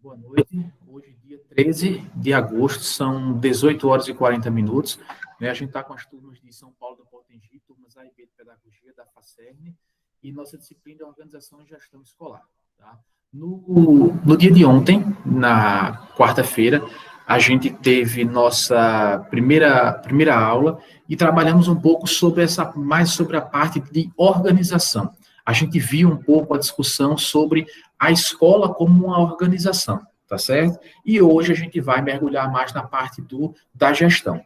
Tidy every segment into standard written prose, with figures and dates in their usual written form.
Boa noite. Hoje, dia 13 de agosto, são 18 horas e 40 minutos. A gente está com as turmas de São Paulo da Potengi, turmas A e B de Pedagogia da FACERN, e nossa disciplina de Organização e Gestão Escolar. Tá? No dia de ontem, na quarta-feira, a gente teve nossa primeira aula e trabalhamos um pouco mais sobre a parte de organização. A gente viu um pouco a discussão sobre a escola como uma organização, tá certo? E hoje a gente vai mergulhar mais na parte da gestão.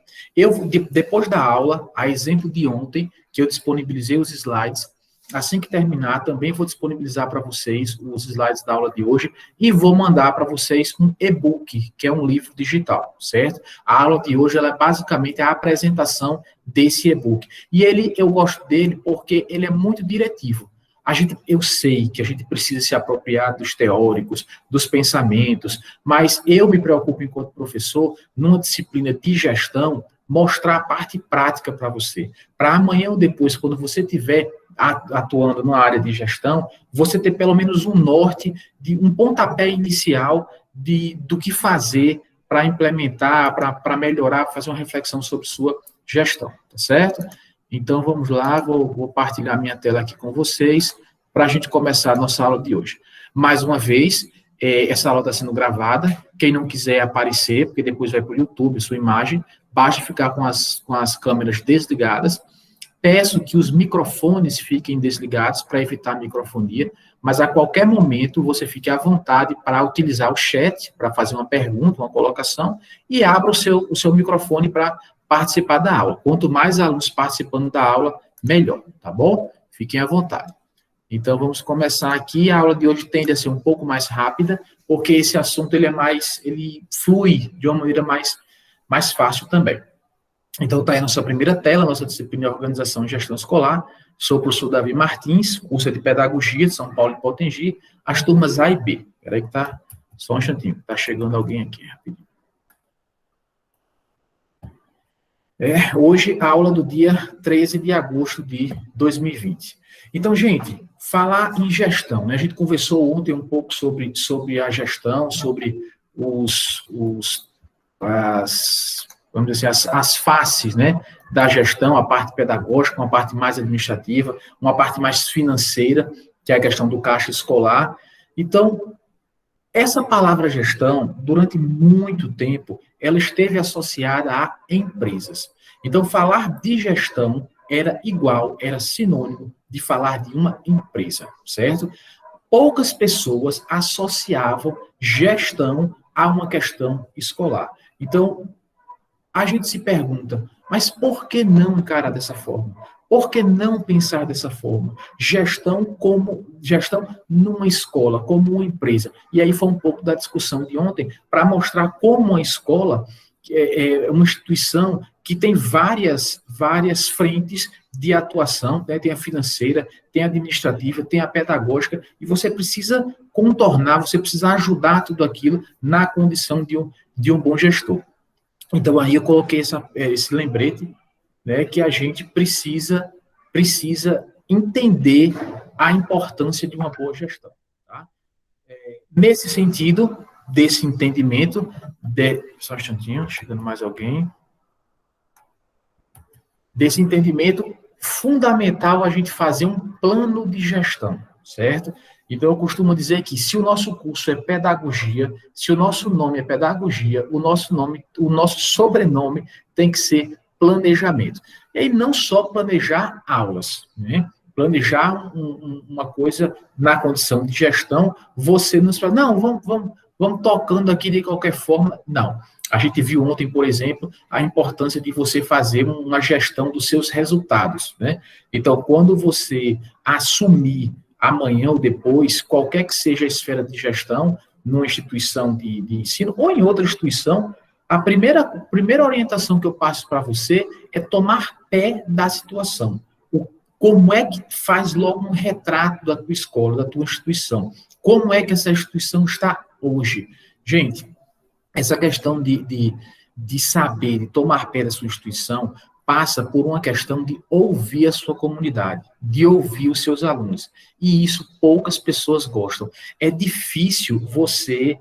Depois da aula, a exemplo de ontem, que eu disponibilizei os slides, assim que terminar, também vou disponibilizar para vocês os slides da aula de hoje e vou mandar para vocês um e-book, que é um livro digital, certo? A aula de hoje, ela é basicamente a apresentação desse e-book. E eu gosto dele porque ele é muito diretivo. Eu sei que a gente precisa se apropriar dos teóricos, dos pensamentos, mas eu me preocupo, enquanto professor, numa disciplina de gestão, mostrar a parte prática para você. Para amanhã ou depois, quando você estiver atuando numa área de gestão, você ter pelo menos um norte, um pontapé inicial do que fazer para implementar, para melhorar, fazer uma reflexão sobre sua gestão, tá certo? Então, vamos lá, vou partilhar minha tela aqui com vocês para a gente começar a nossa aula de hoje. Mais uma vez, essa aula está sendo gravada. Quem não quiser aparecer, porque depois vai para o YouTube, sua imagem, basta ficar com as câmeras desligadas. Peço que os microfones fiquem desligados para evitar a microfonia, mas a qualquer momento você fique à vontade para utilizar o chat, para fazer uma pergunta, uma colocação, e abra o seu microfone para participar da aula. Quanto mais alunos participando da aula, melhor, tá bom? Fiquem à vontade. Então, vamos começar aqui. A aula de hoje tende a ser um pouco mais rápida, porque esse assunto ele flui de uma maneira mais fácil também. Então, está aí a nossa primeira tela, nossa disciplina de Organização e Gestão Escolar. Sou o professor Davi Martins, curso de Pedagogia de São Paulo e Potengi, as turmas A e B. Espera aí que tá, só um instantinho, está chegando alguém aqui, rapidinho. Hoje, a aula do dia 13 de agosto de 2020. Então, gente, falar em gestão, né? A gente conversou ontem um pouco sobre a gestão, sobre vamos dizer assim, as faces, né, da gestão, a parte pedagógica, uma parte mais administrativa, uma parte mais financeira, que é a questão do caixa escolar. Então, essa palavra gestão, durante muito tempo, ela esteve associada a empresas. Então, falar de gestão era sinônimo de falar de uma empresa, certo? Poucas pessoas associavam gestão a uma questão escolar. Então, a gente se pergunta, mas por que não encarar dessa forma? Por que não pensar dessa forma? Gestão numa escola, como uma empresa. E aí foi um pouco da discussão de ontem, para mostrar como a escola é uma instituição que tem várias frentes de atuação, né? Tem a financeira, tem a administrativa, tem a pedagógica, e você precisa contornar, você precisa ajudar tudo aquilo na condição de um bom gestor. Então, aí eu coloquei esse lembrete, né, que a gente precisa entender a importância de uma boa gestão. Tá? Nesse sentido, desse entendimento, só um instantinho, chegando mais alguém. Desse entendimento, fundamental a gente fazer um plano de gestão, certo? Então, eu costumo dizer que se o nosso curso é pedagogia, se o nosso nome é pedagogia, o nosso sobrenome tem que ser planejamento. E aí, não só planejar aulas, né? Planejar uma coisa na condição de gestão, você não fala, não, vamos tocando aqui de qualquer forma. Não. A gente viu ontem, por exemplo, a importância de você fazer uma gestão dos seus resultados, né? Então, quando você assumir amanhã ou depois, qualquer que seja a esfera de gestão, numa instituição de ensino ou em outra instituição, a primeira orientação que eu passo para você é tomar pé da situação. Como é que faz logo um retrato da tua escola, da tua instituição? Como é que essa instituição está hoje? Gente, essa questão de saber, de tomar pé da sua instituição, passa por uma questão de ouvir a sua comunidade, de ouvir os seus alunos. E isso poucas pessoas gostam. É difícil você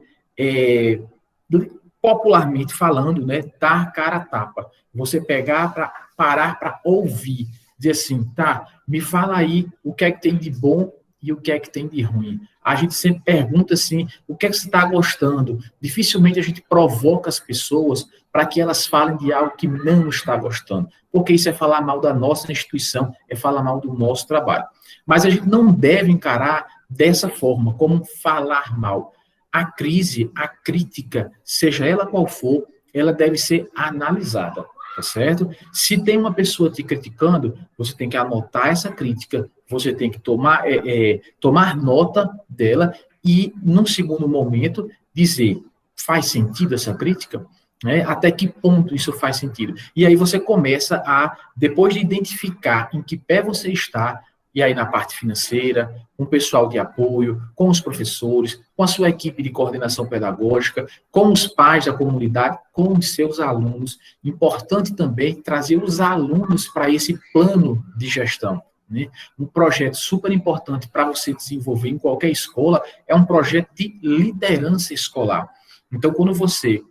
popularmente falando, né, dar cara a tapa. Você pegar para parar para ouvir, dizer assim, tá, me fala aí o que é que tem de bom e o que é que tem de ruim. A gente sempre pergunta assim, o que é que você está gostando? Dificilmente a gente provoca as pessoas para que elas falem de algo que não está gostando, porque isso é falar mal da nossa instituição, é falar mal do nosso trabalho. Mas a gente não deve encarar dessa forma, como falar mal. A crise, a crítica, seja ela qual for, ela deve ser analisada, tá certo? Se tem uma pessoa te criticando, você tem que anotar essa crítica, você tem que tomar nota dela e, num segundo momento, dizer, faz sentido essa crítica? Né? Até que ponto isso faz sentido? E aí você começa a, depois de identificar em que pé você está, e aí na parte financeira, com o pessoal de apoio, com os professores, com a sua equipe de coordenação pedagógica, com os pais da comunidade, com os seus alunos. Importante também trazer os alunos para esse plano de gestão. Né? Um projeto super importante para você desenvolver em qualquer escola é um projeto de liderança escolar. Então, quando você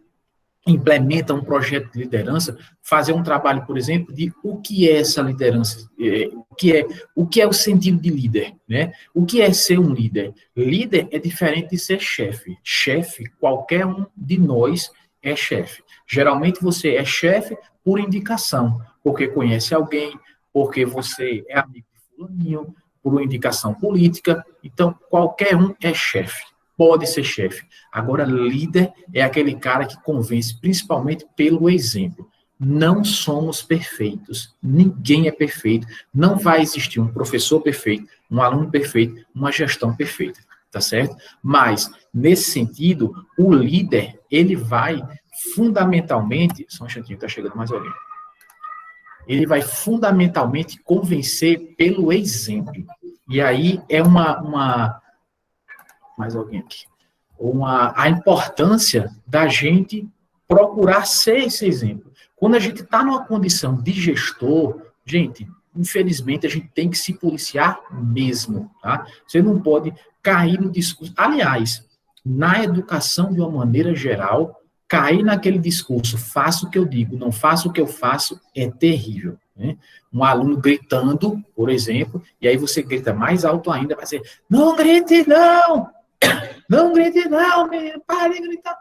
implementa um projeto de liderança, fazer um trabalho, por exemplo, de o que é essa liderança, o que é o sentido de líder, né? O que é ser um líder? Líder é diferente de ser chefe. Chefe, qualquer um de nós é chefe. Geralmente você é chefe por indicação, porque conhece alguém, porque você é amigo de fulaninho, por uma indicação política. Então, qualquer um é chefe. Pode ser chefe. Agora, líder é aquele cara que convence, principalmente pelo exemplo. Não somos perfeitos. Ninguém é perfeito. Não vai existir um professor perfeito, um aluno perfeito, uma gestão perfeita. Tá certo? Mas, nesse sentido, o líder, ele vai fundamentalmente... Só um instantinho, tá chegando mais alguém. Ele vai fundamentalmente convencer pelo exemplo. E aí é mais alguém aqui. A importância da gente procurar ser esse exemplo. Quando a gente está numa condição de gestor, gente, infelizmente a gente tem que se policiar mesmo, tá? Você não pode cair no discurso. Aliás, na educação, de uma maneira geral, cair naquele discurso, faço o que eu digo, não faço o que eu faço, é terrível. Né? Um aluno gritando, por exemplo, e aí você grita mais alto ainda, vai dizer, não grite não! Não grite não, menino, pare de gritar.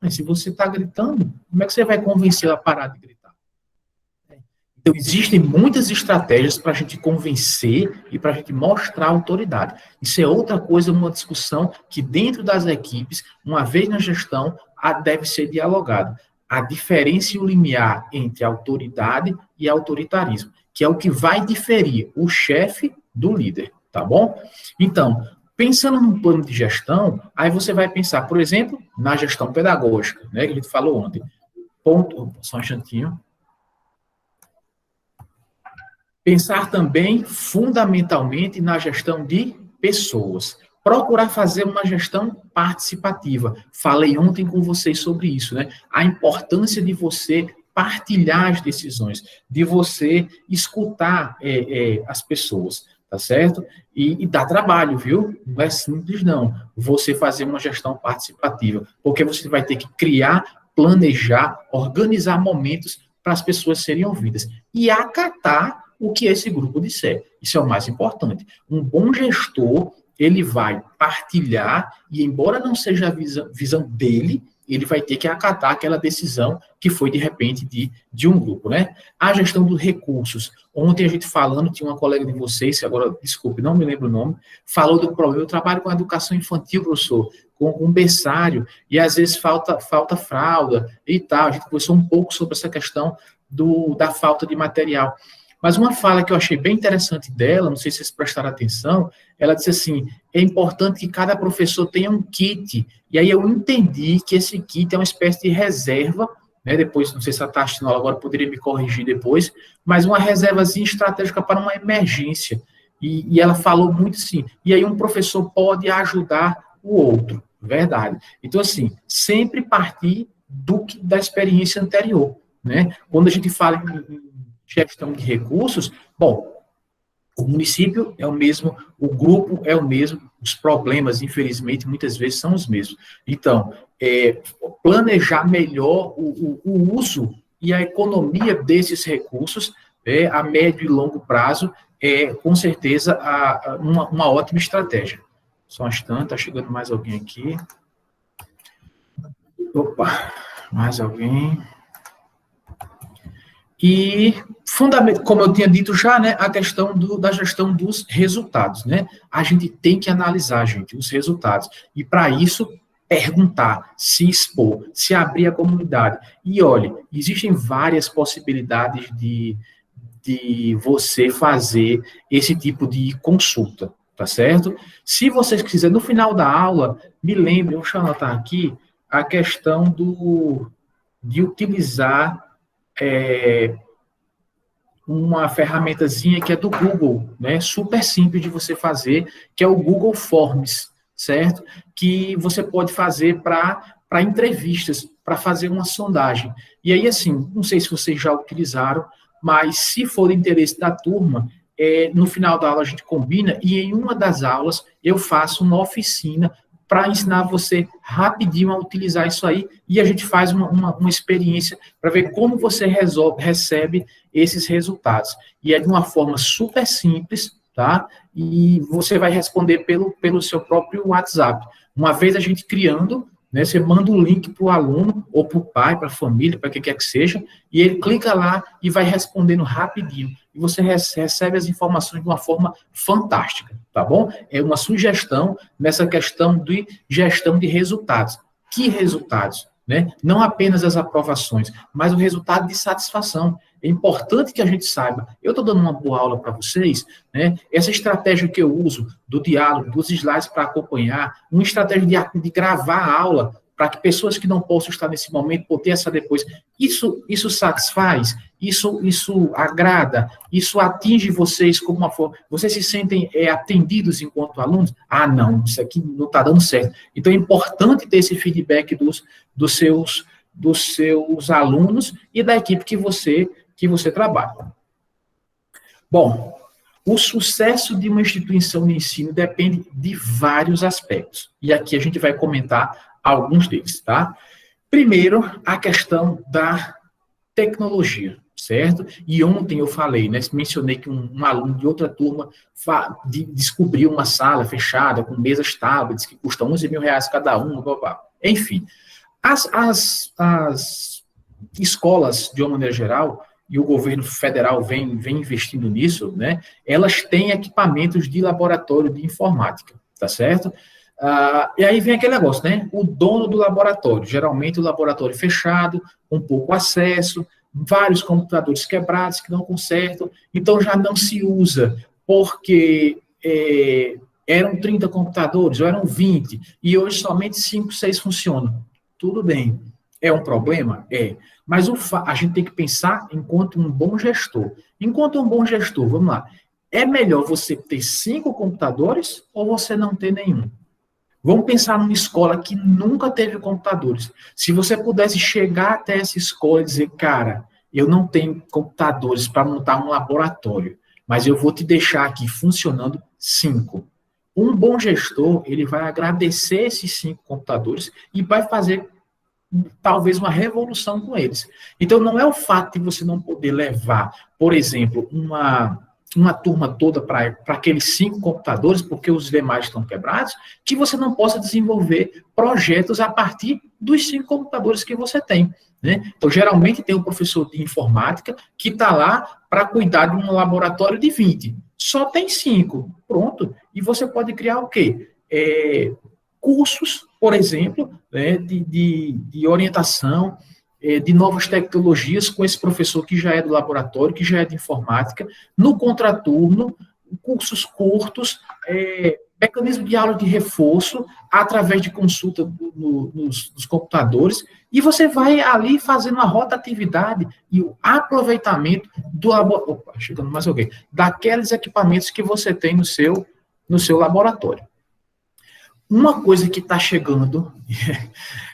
Mas se você está gritando, como é que você vai convencer a parar de gritar? Então, existem muitas estratégias para a gente convencer e para a gente mostrar a autoridade. Isso é outra coisa, uma discussão que dentro das equipes, uma vez na gestão, deve ser dialogado. A diferença e o limiar entre autoridade e autoritarismo, que é o que vai diferir o chefe do líder, tá bom? Então, pensando num plano de gestão, aí você vai pensar, por exemplo, na gestão pedagógica, né, que a gente falou ontem. Só um instantinho. Pensar também, fundamentalmente, na gestão de pessoas. Procurar fazer uma gestão participativa. Falei ontem com vocês sobre isso, né? A importância de você partilhar as decisões, de você escutar as pessoas. Tá certo? E dá trabalho, viu? Não é simples, não. Você fazer uma gestão participativa, porque você vai ter que criar, planejar, organizar momentos para as pessoas serem ouvidas e acatar o que esse grupo disser. Isso é o mais importante. Um bom gestor, ele vai partilhar e, embora não seja a visão dele, ele vai ter que acatar aquela decisão que foi, de repente, de um grupo, né? A gestão dos recursos. Ontem a gente falando, tinha uma colega de vocês, agora, desculpe, não me lembro o nome, falou do problema. Eu trabalho com educação infantil, professor, com berçário, e às vezes falta fralda e tal. A gente conversou um pouco sobre essa questão da falta de material. Mas uma fala que eu achei bem interessante dela, não sei se vocês prestaram atenção, ela disse assim, é importante que cada professor tenha um kit. E aí eu entendi que esse kit é uma espécie de reserva, né? Depois, não sei se ela está assistindo agora, poderia me corrigir depois, mas uma reservazinha estratégica para uma emergência. E ela falou muito assim, e aí um professor pode ajudar o outro, verdade. Então, assim, sempre partir da experiência anterior, né? Quando a gente fala em gestão de recursos, bom, o município é o mesmo, o grupo é o mesmo, os problemas, infelizmente, muitas vezes são os mesmos. Então, planejar melhor o uso e a economia desses recursos, a médio e longo prazo, com certeza, uma ótima estratégia. Só um instante, está chegando mais alguém aqui. Opa, mais alguém. E, como eu tinha dito já, né, a questão da gestão dos resultados, né? A gente tem que analisar, gente, os resultados. E, para isso, perguntar, se expor, se abrir a comunidade. E, olha, existem várias possibilidades de você fazer esse tipo de consulta, tá certo? Se vocês quiserem, no final da aula, me lembrem, deixa eu anotar aqui, a questão de utilizar uma ferramentazinha que é do Google, né? Super simples de você fazer, que é o Google Forms, certo? Que você pode fazer para entrevistas, para fazer uma sondagem. E aí, assim, não sei se vocês já utilizaram, mas se for de interesse da turma, no final da aula a gente combina e em uma das aulas eu faço uma oficina para ensinar você rapidinho a utilizar isso aí, e a gente faz uma experiência para ver como você recebe esses resultados. E é de uma forma super simples, tá? E você vai responder pelo seu próprio WhatsApp. Uma vez a gente criando, né, você manda o link para o aluno, ou para o pai, para a família, para quem quer que seja, e ele clica lá e vai respondendo rapidinho. E você recebe as informações de uma forma fantástica, tá bom? É uma sugestão nessa questão de gestão de resultados. Que resultados? Né? Não apenas as aprovações, mas o resultado de satisfação. É importante que a gente saiba. Eu estou dando uma boa aula para vocês, né? Essa estratégia que eu uso do diálogo, dos slides para acompanhar, uma estratégia de gravar a aula para que pessoas que não possam estar nesse momento possam ter essa depois. Isso satisfaz? Isso agrada? Isso atinge vocês como uma forma? Vocês se sentem atendidos enquanto alunos? Ah, não, isso aqui não está dando certo. Então, é importante ter esse feedback dos seus alunos e da equipe que você trabalha. Bom, o sucesso de uma instituição de ensino depende de vários aspectos. E aqui a gente vai comentar alguns deles, tá? Primeiro, a questão da tecnologia, certo? E ontem eu falei, né, mencionei que um aluno de outra turma descobriu uma sala fechada com mesas tablets que custam 11 mil reais cada um, blá, blá. Enfim, as escolas, de uma maneira geral, e o governo federal vem investindo nisso, né, elas têm equipamentos de laboratório de informática, tá certo? E aí vem aquele negócio, né? O dono do laboratório, geralmente o laboratório fechado, com pouco acesso, vários computadores quebrados que não consertam, então já não se usa, porque eram 30 computadores, ou eram 20, e hoje somente 5, 6 funcionam. Tudo bem. É um problema? É. Mas a gente tem que pensar enquanto um bom gestor. Enquanto um bom gestor, vamos lá, é melhor você ter 5 computadores ou você não ter nenhum? Vamos pensar numa escola que nunca teve computadores. Se você pudesse chegar até essa escola e dizer, cara, eu não tenho computadores para montar um laboratório, mas eu vou te deixar aqui funcionando 5. Um bom gestor, ele vai agradecer esses 5 computadores e vai fazer talvez uma revolução com eles. Então, não é o fato de você não poder levar, por exemplo, uma turma toda para aqueles 5 computadores, porque os demais estão quebrados, que você não possa desenvolver projetos a partir dos 5 computadores que você tem. Né? Então, geralmente tem um professor de informática que está lá para cuidar de um laboratório de 20. Só tem 5. Pronto. E você pode criar o quê? Cursos, por exemplo, né, de orientação, de novas tecnologias com esse professor que já é do laboratório, que já é de informática, no contraturno, cursos curtos, mecanismo de aula de reforço, através de consulta nos computadores, e você vai ali fazendo a rotatividade e o aproveitamento do laboratório, chegando mais alguém, daqueles equipamentos que você tem no seu laboratório. Uma coisa que está chegando,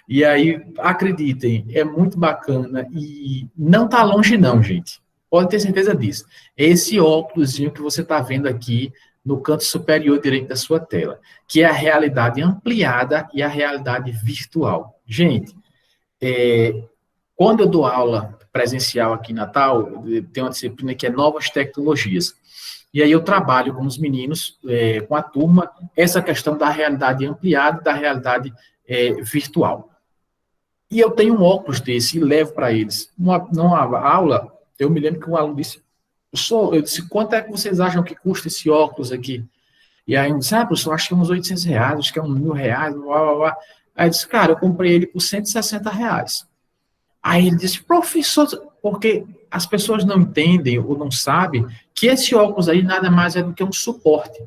e aí, acreditem, é muito bacana e não está longe não, gente. Pode ter certeza disso. Esse óculosinho que você está vendo aqui no canto superior direito da sua tela, que é a realidade ampliada e a realidade virtual. Gente, quando eu dou aula presencial aqui em Natal, tem uma disciplina que é Novas Tecnologias. E aí eu trabalho com os meninos, com a turma, essa questão da realidade ampliada e da realidade virtual. E eu tenho um óculos desse e levo para eles. Numa aula, eu me lembro que um aluno disse, eu disse, quanto é que vocês acham que custa esse óculos aqui? E aí eu disse, professor, acho que é uns R$800, acho que é uns R$1.000, blá, blá, blá. Aí eu disse, cara, eu comprei ele por R$160. Aí ele disse, professor, porque as pessoas não entendem ou não sabem que esse óculos aí nada mais é do que um suporte.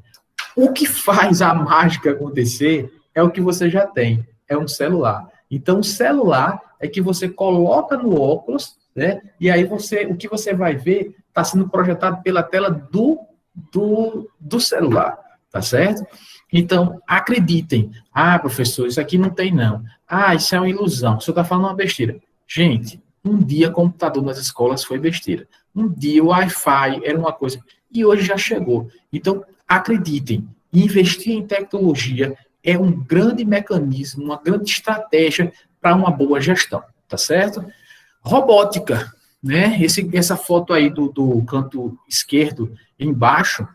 O que faz a mágica acontecer é o que você já tem, é um celular. Então, o celular é que você coloca no óculos, né? E aí o que você vai ver está sendo projetado pela tela do celular, tá certo? Então, acreditem. Professor, isso aqui não tem não. Isso é uma ilusão. O senhor está falando uma besteira. Gente, um dia computador nas escolas foi besteira. Um dia o Wi-Fi era uma coisa. E hoje já chegou. Então, acreditem, investir em tecnologia é um grande mecanismo, uma grande estratégia para uma boa gestão, tá certo? Robótica, né? Essa foto aí do canto esquerdo, embaixo,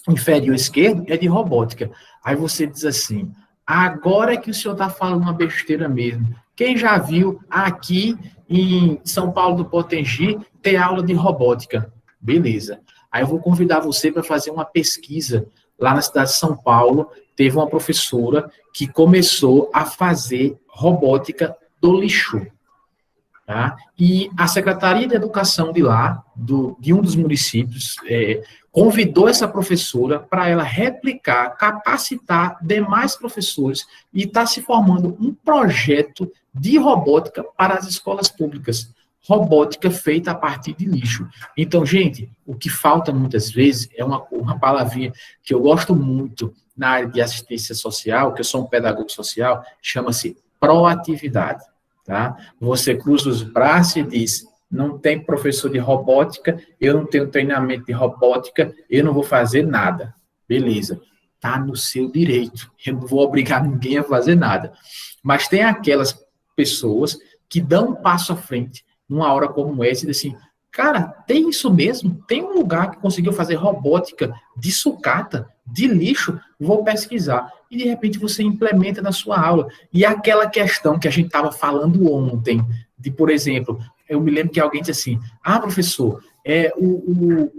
inferior esquerdo, é de robótica. Aí você diz assim, agora é que o senhor está falando uma besteira mesmo. Quem já viu aqui em São Paulo do Potengi ter aula de robótica? Beleza. Aí eu vou convidar você para fazer uma pesquisa lá na cidade de São Paulo. Teve uma professora que começou a fazer robótica do lixo. Tá? E a Secretaria de Educação de lá, de um dos municípios, convidou essa professora para ela replicar, capacitar demais professores e está se formando um projeto de robótica para as escolas públicas. Robótica feita a partir de lixo. Então, gente, o que falta muitas vezes é uma palavrinha que eu gosto muito na área de assistência social, que eu sou um pedagogo social, chama-se proatividade. Tá? Você cruza os braços e diz, não tem professor de robótica, eu não tenho treinamento de robótica, eu não vou fazer nada. Beleza, está no seu direito, eu não vou obrigar ninguém a fazer nada. Mas tem aquelas pessoas que dão um passo à frente, numa hora como essa, e dizem assim, cara, tem isso mesmo? Tem um lugar que conseguiu fazer robótica de sucata, de lixo? Vou pesquisar. E, de repente, você implementa na sua aula. E aquela questão que a gente estava falando ontem, de, por exemplo, eu me lembro que alguém disse assim, professor,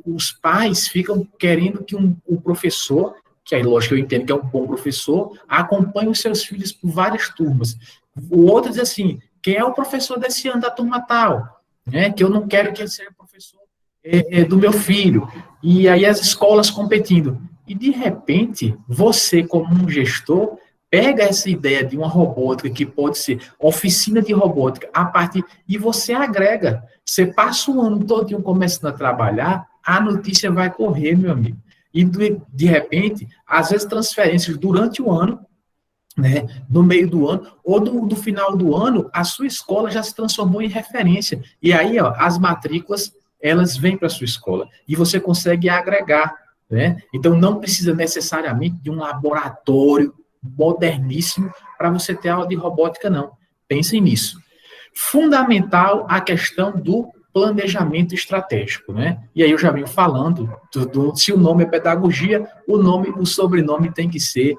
os pais ficam querendo que o professor, que aí, lógico, eu entendo que é um bom professor, acompanhe os seus filhos por várias turmas. O outro diz assim, quem é o professor desse ano da turma tal? Que eu não quero que ele seja professor do meu filho. E aí as escolas competindo. E, de repente, você, como um gestor, pega essa ideia de uma robótica, que pode ser oficina de robótica, e você agrega. Você passa o ano todo começando a trabalhar, a notícia vai correr, meu amigo. E, de repente, às vezes transferências durante o ano, né, no meio do ano, ou do final do ano, a sua escola já se transformou em referência. E aí, as matrículas, elas vêm para a sua escola. E você consegue agregar. Né? Então, não precisa necessariamente de um laboratório moderníssimo para você ter aula de robótica, não. Pensem nisso. Fundamental a questão do planejamento estratégico, né? E aí eu já venho falando, se o nome é pedagogia, o sobrenome tem que ser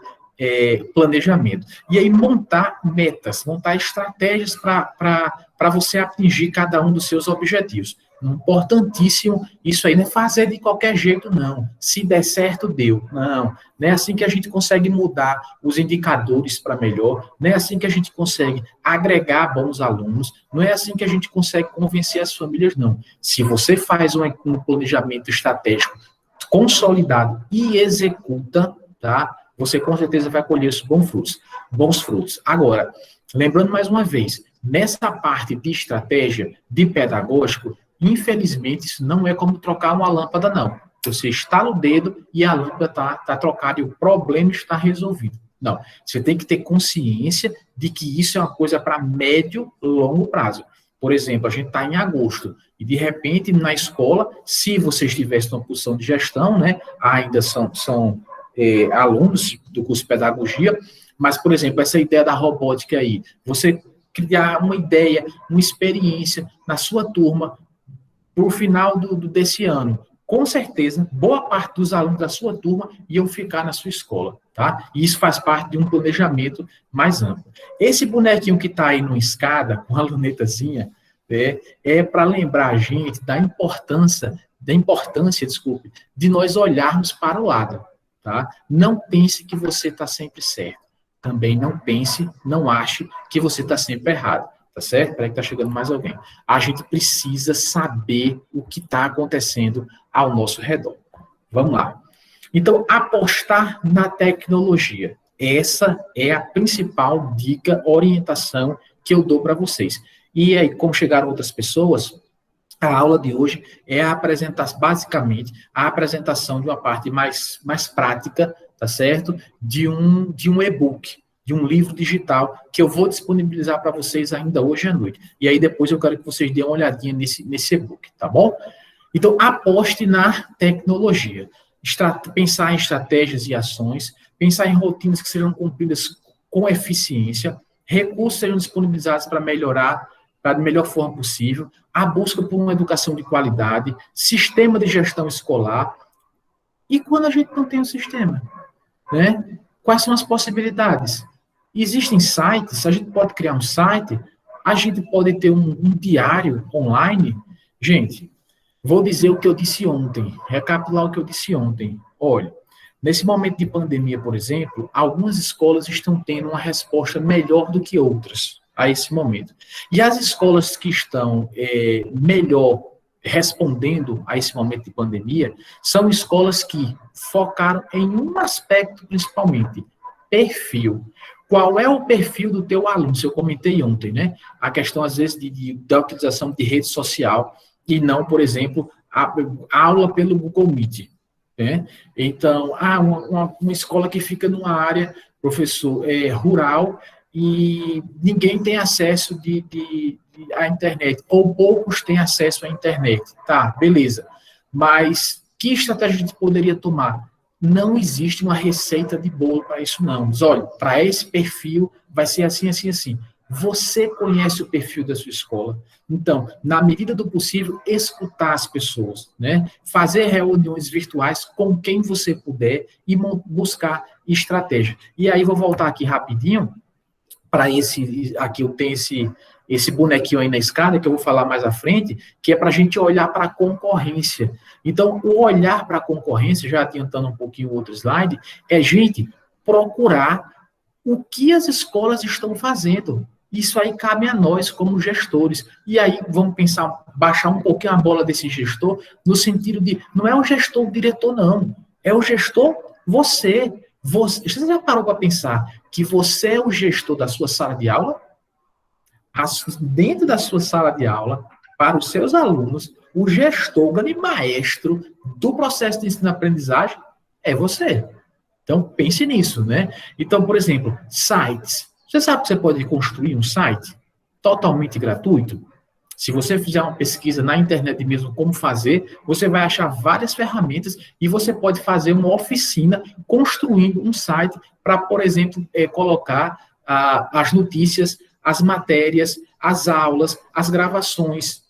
planejamento. E aí montar metas, montar estratégias para você atingir cada um dos seus objetivos. Importantíssimo, isso aí não é fazer de qualquer jeito, não. Se der certo, deu. Não é assim que a gente consegue mudar os indicadores para melhor, não é assim que a gente consegue agregar bons alunos, não é assim que a gente consegue convencer as famílias, não. Se você faz um planejamento estratégico consolidado e executa, tá? Você com certeza vai colher os bons frutos. Agora, lembrando mais uma vez, nessa parte de estratégia, de pedagógico, infelizmente, isso não é como trocar uma lâmpada, não. Você estala o dedo e a lâmpada está trocada e o problema está resolvido. Não, você tem que ter consciência de que isso é uma coisa para médio, longo prazo. Por exemplo, a gente está em agosto, e de repente, na escola, se você estivesse numa posição de gestão, né, ainda são alunos do curso de pedagogia, mas, por exemplo, essa ideia da robótica aí, você criar uma ideia, uma experiência na sua turma para o final desse ano. Com certeza, boa parte dos alunos da sua turma iam ficar na sua escola, tá? E isso faz parte de um planejamento mais amplo. Esse bonequinho que está aí numa escada, com a lunetazinha, é para lembrar a gente da importância, desculpe, de nós olharmos para o lado, tá? Não pense que você está sempre certo. Também não pense, não ache que você está sempre errado. Tá certo? Peraí que tá chegando mais alguém. A gente precisa saber o que está acontecendo ao nosso redor. Vamos lá. Então, apostar na tecnologia. Essa é a principal dica, orientação que eu dou para vocês. E aí, como chegaram outras pessoas, a aula de hoje é basicamente a apresentação de uma parte mais prática, tá certo? De um e-book, de um livro digital que eu vou disponibilizar para vocês ainda hoje à noite. E aí depois eu quero que vocês dêem uma olhadinha nesse e-book, tá bom? Então, aposte na tecnologia. Pensar em estratégias e ações, pensar em rotinas que sejam cumpridas com eficiência, recursos sejam disponibilizados para melhorar da melhor forma possível, a busca por uma educação de qualidade, sistema de gestão escolar. E quando a gente não tem um sistema, né? Quais são as possibilidades? Existem sites, a gente pode criar um site, a gente pode ter um diário online. Gente, vou dizer o que eu disse ontem, recapitular o que eu disse ontem. Olha, nesse momento de pandemia, por exemplo, algumas escolas estão tendo uma resposta melhor do que outras a esse momento. E as escolas que estão melhor respondendo a esse momento de pandemia são escolas que focaram em um aspecto principalmente, perfil. Qual é o perfil do teu aluno? Isso eu comentei ontem, né? A questão, às vezes, da utilização de rede social e não, por exemplo, a aula pelo Google Meet. Né? Então, uma escola que fica numa área, professor, rural e ninguém tem acesso à internet, ou poucos têm acesso à internet. Tá, beleza. Mas que estratégia a gente poderia tomar? Não existe uma receita de bolo para isso, não. Mas, olha, para esse perfil vai ser assim, assim, assim. Você conhece o perfil da sua escola. Então, na medida do possível, escutar as pessoas, né? Fazer reuniões virtuais com quem você puder e buscar estratégia. E aí, vou voltar aqui rapidinho para aqui eu tenho esse bonequinho aí na escada, que eu vou falar mais à frente, que é para a gente olhar para a concorrência. Então, o olhar para a concorrência, já adiantando um pouquinho o outro slide, é, gente, procurar o que as escolas estão fazendo. Isso aí cabe a nós, como gestores. E aí, vamos pensar, baixar um pouquinho a bola desse gestor, no sentido de, não é o gestor, o diretor, não. É o gestor, você. Você já parou para pensar que você é o gestor da sua sala de aula? Dentro da sua sala de aula, para os seus alunos, o gestor, o grande maestro do processo de ensino-aprendizagem é você. Então, pense nisso, né? Então, por exemplo, sites. Você sabe que você pode construir um site totalmente gratuito? Se você fizer uma pesquisa na internet mesmo como fazer, você vai achar várias ferramentas e você pode fazer uma oficina construindo um site para, por exemplo, colocar as notícias, as matérias, as aulas, as gravações.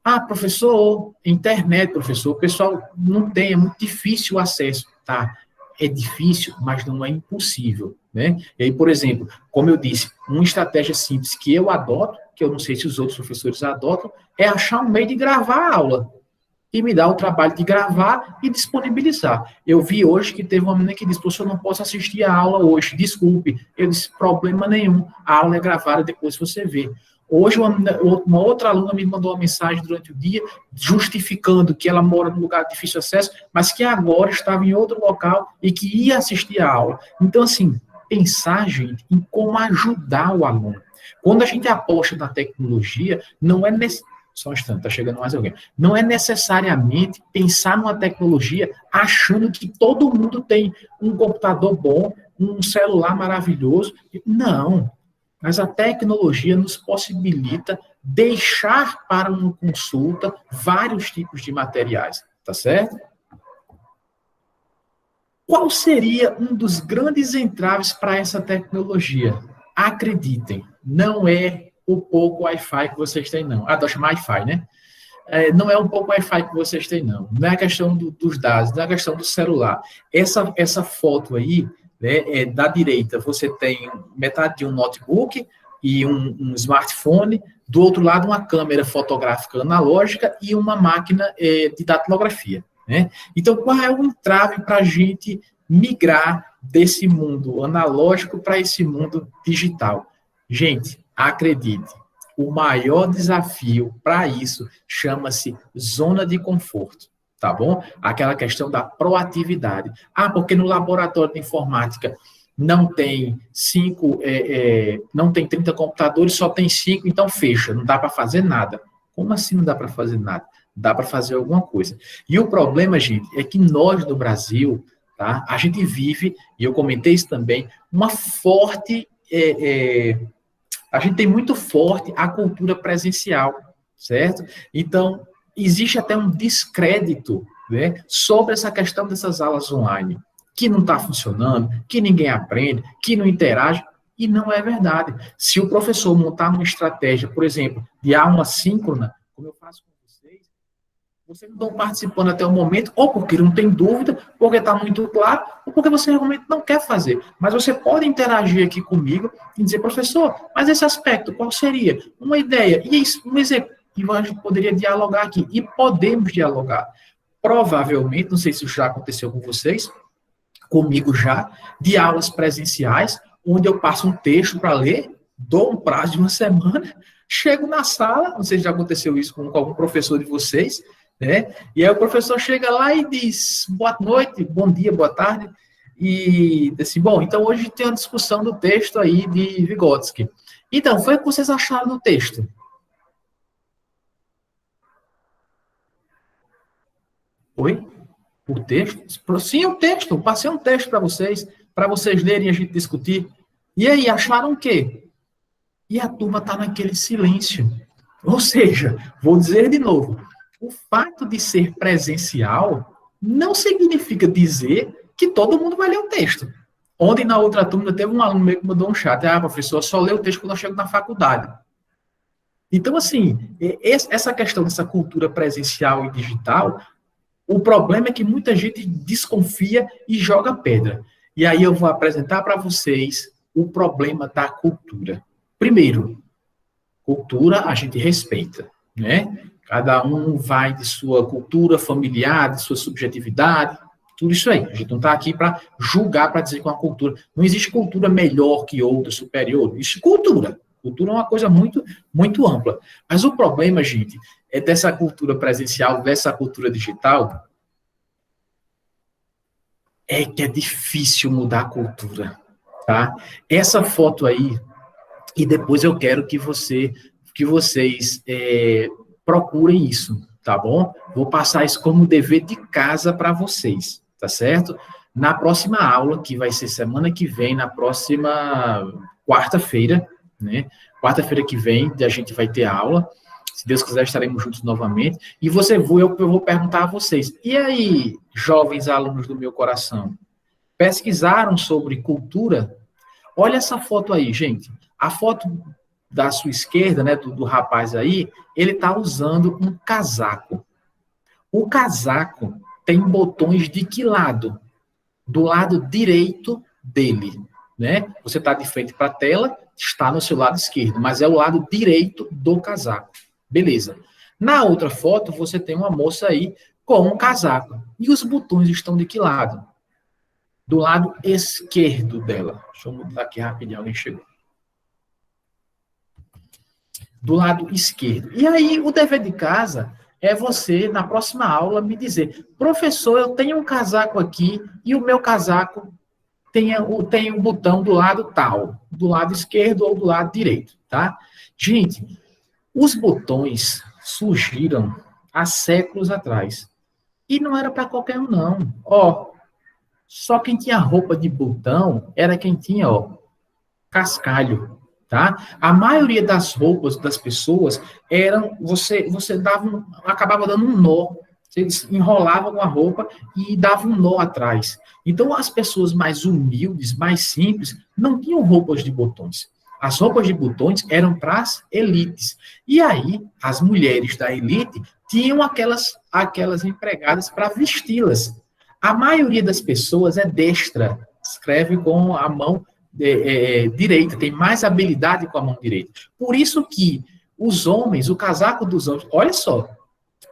Ah, professor, internet, professor, o pessoal não tem, é muito difícil o acesso. Tá, é difícil, mas não é impossível, né? E aí, por exemplo, como eu disse, uma estratégia simples que eu adoto, que eu não sei se os outros professores adotam, é achar um meio de gravar a aula. E me dar o trabalho de gravar e disponibilizar. Eu vi hoje que teve uma menina que disse, professor, eu não posso assistir a aula hoje, desculpe. Eu disse, problema nenhum, a aula é gravada, depois você vê. Hoje, uma outra aluna me mandou uma mensagem durante o dia, justificando que ela mora num lugar de difícil acesso, mas que agora estava em outro local e que ia assistir a aula. Então, assim, pensar, gente, em como ajudar o aluno. Quando a gente aposta na tecnologia, não é só um instante, está chegando mais alguém. Não é necessariamente pensar numa tecnologia achando que todo mundo tem um computador bom, um celular maravilhoso. Não. Mas a tecnologia nos possibilita deixar para uma consulta vários tipos de materiais, tá certo? Qual seria um dos grandes entraves para essa tecnologia? Acreditem, não é o pouco Wi-Fi que vocês têm, não. Ah, tô chamando Wi-Fi, né? Não é um pouco Wi-Fi que vocês têm, não. Não é a questão dos dados, não é a questão do celular. Essa foto aí, né, da direita, você tem metade de um notebook e um smartphone, do outro lado uma câmera fotográfica analógica e uma máquina de datilografia. Né? Então, qual é o entrave para a gente migrar desse mundo analógico para esse mundo digital? Gente, acredite, o maior desafio para isso chama-se zona de conforto, tá bom? Aquela questão da proatividade. Ah, porque no laboratório de informática não tem não tem 30 computadores, só tem 5, então fecha, não dá para fazer nada. Como assim não dá para fazer nada? Dá para fazer alguma coisa. E o problema, gente, é que nós no Brasil, tá? A gente vive, e eu comentei isso também, uma forte a gente tem muito forte a cultura presencial, certo? Então, existe até um descrédito, né, sobre essa questão dessas aulas online, que não está funcionando, que ninguém aprende, que não interage, e não é verdade. Se o professor montar uma estratégia, por exemplo, de aula síncrona, como eu faço com vocês não estão participando até o momento, ou porque não tem dúvida, porque está muito claro, ou porque você realmente não quer fazer. Mas você pode interagir aqui comigo e dizer, professor, mas esse aspecto, qual seria? Uma ideia, e um exemplo, e a gente poderia dialogar aqui, e podemos dialogar. Provavelmente, não sei se isso já aconteceu com vocês, comigo já, de aulas presenciais, onde eu passo um texto para ler, dou um prazo de uma semana, chego na sala, não sei se já aconteceu isso com algum professor de vocês, né? E aí o professor chega lá e diz, boa noite, bom dia, boa tarde, e assim, bom, então hoje tem uma discussão do texto aí de Vygotsky. Então, foi o que vocês acharam do texto? Oi? O texto? Sim, o texto. Eu passei um texto para vocês lerem e a gente discutir. E aí, acharam o quê? E a turma está naquele silêncio. Ou seja, vou dizer de novo, o fato de ser presencial não significa dizer que todo mundo vai ler o texto. Ontem, na outra turma, teve um aluno meu que mandou um chat. Ah, professor, eu só leio o texto quando eu chego na faculdade. Então, assim, essa questão dessa cultura presencial e digital, o problema é que muita gente desconfia e joga pedra. E aí eu vou apresentar para vocês o problema da cultura. Primeiro, cultura a gente respeita, né? Cada um vai de sua cultura familiar, de sua subjetividade, tudo isso aí. A gente não está aqui para julgar, para dizer que uma cultura. Não existe cultura melhor que outra, superior. Isso é cultura. Cultura é uma coisa muito, muito ampla. Mas o problema, gente, é dessa cultura presencial, dessa cultura digital, é que é difícil mudar a cultura, tá? Essa foto aí, e depois eu quero que vocês procurem isso, tá bom? Vou passar isso como dever de casa para vocês, tá certo? Na próxima aula, que vai ser semana que vem, na próxima quarta-feira, né? Quarta-feira que vem, a gente vai ter aula. Se Deus quiser, estaremos juntos novamente. E eu vou perguntar a vocês. E aí, jovens alunos do meu coração, pesquisaram sobre cultura? Olha essa foto aí, gente. A foto da sua esquerda, né, do rapaz aí, ele está usando um casaco. O casaco tem botões de que lado? Do lado direito dele, né? Você está de frente para a tela, está no seu lado esquerdo, mas é o lado direito do casaco. Beleza. Na outra foto, você tem uma moça aí com um casaco. E os botões estão de que lado? Do lado esquerdo dela. Deixa eu mudar aqui rapidinho, alguém chegou. Do lado esquerdo. E aí, o dever de casa é você, na próxima aula, me dizer, professor, eu tenho um casaco aqui e o meu casaco tem um botão do lado tal, do lado esquerdo ou do lado direito, tá? Gente, os botões surgiram há séculos atrás. E não era para qualquer um, não. Ó, só quem tinha roupa de botão era quem tinha, ó, cascalho. tá? A maioria das roupas das pessoas eram, acabava dando um nó, você enrolava com a roupa e dava um nó atrás. Então, as pessoas mais humildes, mais simples, não tinham roupas de botões. As roupas de botões eram para as elites. E aí, as mulheres da elite tinham aquelas empregadas para vesti-las. A maioria das pessoas é destra, escreve com a mão direita, tem mais habilidade com a mão direita. Por isso que os homens, o casaco dos homens, olha só,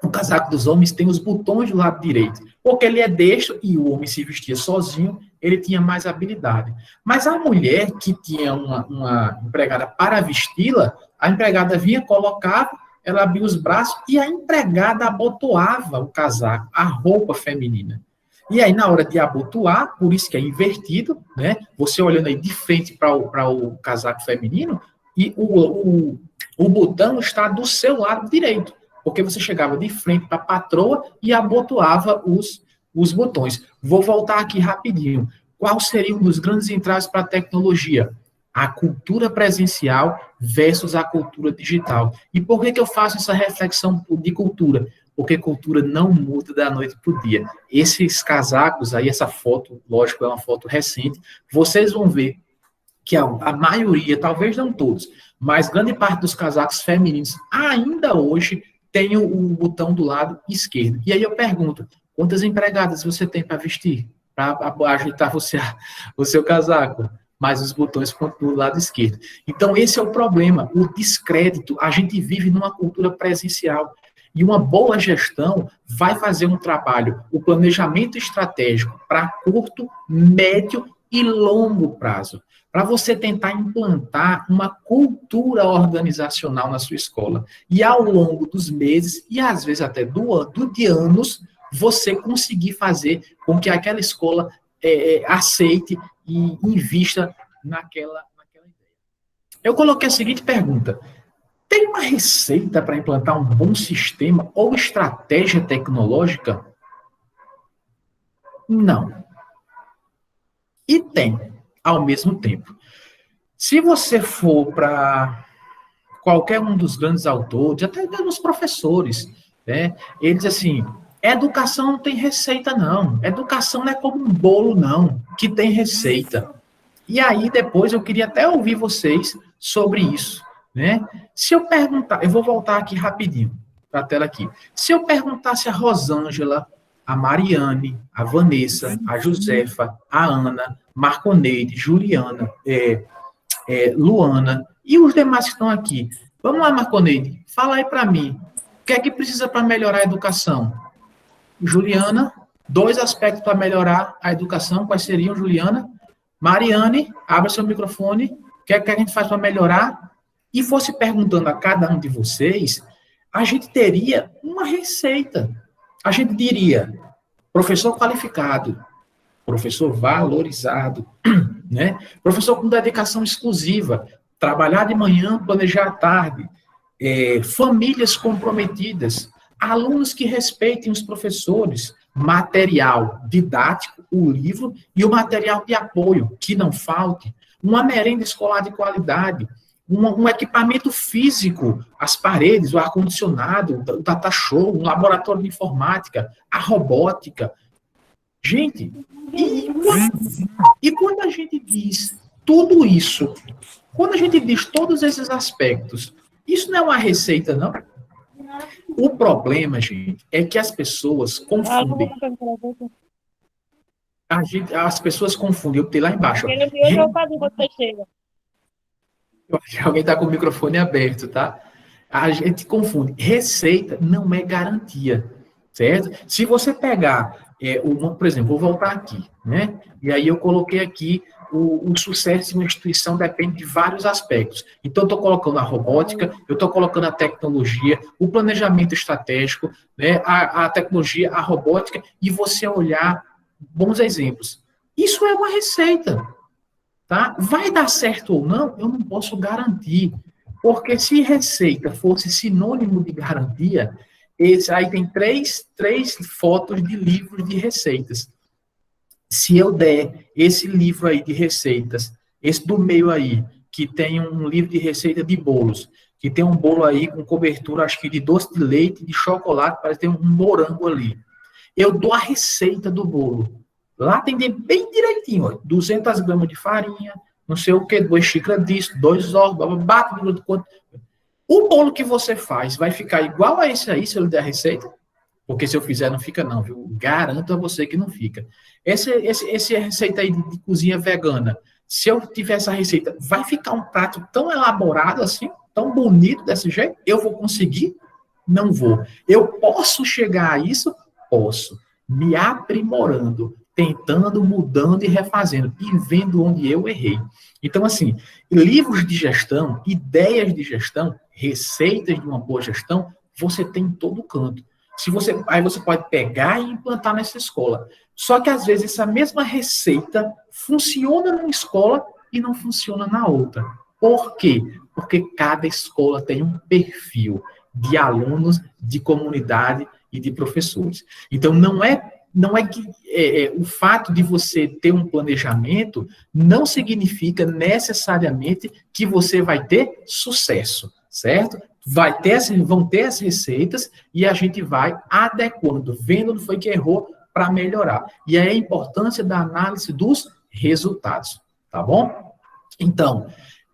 o casaco dos homens tem os botões do lado direito, porque ele é destro e o homem se vestia sozinho, ele tinha mais habilidade. Mas a mulher que tinha uma empregada para vesti-la, a empregada vinha, colocava, ela abria os braços e a empregada abotoava o casaco, a roupa feminina. E aí, na hora de abotoar, por isso que é invertido, né? Você olhando aí de frente para o casaco feminino, e o botão está do seu lado direito, porque você chegava de frente para a patroa e abotoava os botões. Vou voltar aqui rapidinho. Qual seria um dos grandes entraves para a tecnologia? A cultura presencial versus a cultura digital. E por que eu faço essa reflexão de cultura? Porque cultura não muda da noite para o dia. Esses casacos aí, essa foto, lógico, é uma foto recente, vocês vão ver que a maioria, talvez não todos, mas grande parte dos casacos femininos ainda hoje tem o botão do lado esquerdo. E aí eu pergunto, quantas empregadas você tem para vestir? Para ajeitar o seu casaco? Mas os botões continuam do lado esquerdo. Então, esse é o problema, o descrédito. A gente vive numa cultura presencial. E uma boa gestão vai fazer um trabalho, o planejamento estratégico para curto, médio e longo prazo, para você tentar implantar uma cultura organizacional na sua escola. E ao longo dos meses, e às vezes até de anos, você conseguir fazer com que aquela escola aceite e invista naquela ideia. Eu coloquei a seguinte pergunta: tem uma receita para implantar um bom sistema ou estratégia tecnológica? Não. E tem, ao mesmo tempo. Se você for para qualquer um dos grandes autores, até dos professores, né, eles assim, educação não tem receita, não. Educação não é como um bolo, não, que tem receita. E aí, depois, eu queria até ouvir vocês sobre isso, né? Se eu perguntar, eu vou voltar aqui rapidinho para a tela aqui. Se eu perguntasse a Rosângela, a Mariane, a Vanessa, a Josefa, a Ana, Marconeide, Juliana, Luana e os demais que estão aqui. Vamos lá, Marconeide, fala aí para mim. O que é que precisa para melhorar a educação? Juliana, 2 aspectos para melhorar a educação. Quais seriam, Juliana? Mariane, abra seu microfone. O que é que a gente faz para melhorar? E fosse perguntando a cada um de vocês, a gente teria uma receita. A gente diria, professor qualificado, professor valorizado, né? Professor com dedicação exclusiva, trabalhar de manhã, planejar à tarde, famílias comprometidas, alunos que respeitem os professores, material didático, o livro, e o material de apoio, que não falte, uma merenda escolar de qualidade, um equipamento físico, as paredes, o ar-condicionado, o data show, um laboratório de informática, a robótica. Gente, e quando a gente diz tudo isso, quando a gente diz todos esses aspectos, isso não é uma receita, não? O problema, gente, é que as pessoas confundem. As pessoas confundem. Eu botei lá embaixo. Eu acho que alguém está com o microfone aberto, tá? A gente confunde. Receita não é garantia, certo? Se você pegar, por exemplo, vou voltar aqui, né? E aí eu coloquei aqui o sucesso de uma instituição depende de vários aspectos. Então, eu estou colocando a robótica, eu estou colocando a tecnologia, o planejamento estratégico, né? A tecnologia, a robótica, e você olhar bons exemplos. Isso é uma receita. Tá? Vai dar certo ou não, eu não posso garantir. Porque se receita fosse sinônimo de garantia, aí tem três fotos de livros de receitas. Se eu der esse livro aí de receitas, esse do meio aí, que tem um livro de receita de bolos, que tem um bolo aí com cobertura, acho que de doce de leite, de chocolate, parece que tem um morango ali. Eu dou a receita do bolo. Lá tem bem direitinho, ó, 200 gramas de farinha, não sei o que, 2 xícaras disso, 2 ovos, bate de quanto. O bolo que você faz vai ficar igual a esse aí, se eu lhe der a receita? Porque se eu fizer, não fica não, viu? Garanto a você que não fica. Essa receita aí de cozinha vegana, se eu tiver essa receita, vai ficar um prato tão elaborado assim, tão bonito desse jeito? Eu vou conseguir? Não vou. Eu posso chegar a isso? Posso. Me aprimorando, tentando, mudando e refazendo, e vendo onde eu errei. Então, assim, livros de gestão, ideias de gestão, receitas de uma boa gestão, você tem em todo canto. Aí você pode pegar e implantar nessa escola. Só que, às vezes, essa mesma receita funciona numa escola e não funciona na outra. Por quê? Porque cada escola tem um perfil de alunos, de comunidade e de professores. Então, não é que o fato de você ter um planejamento não significa necessariamente que você vai ter sucesso, certo? Vão ter as receitas e a gente vai adequando, vendo onde foi que errou para melhorar. E aí a importância da análise dos resultados, tá bom? Então,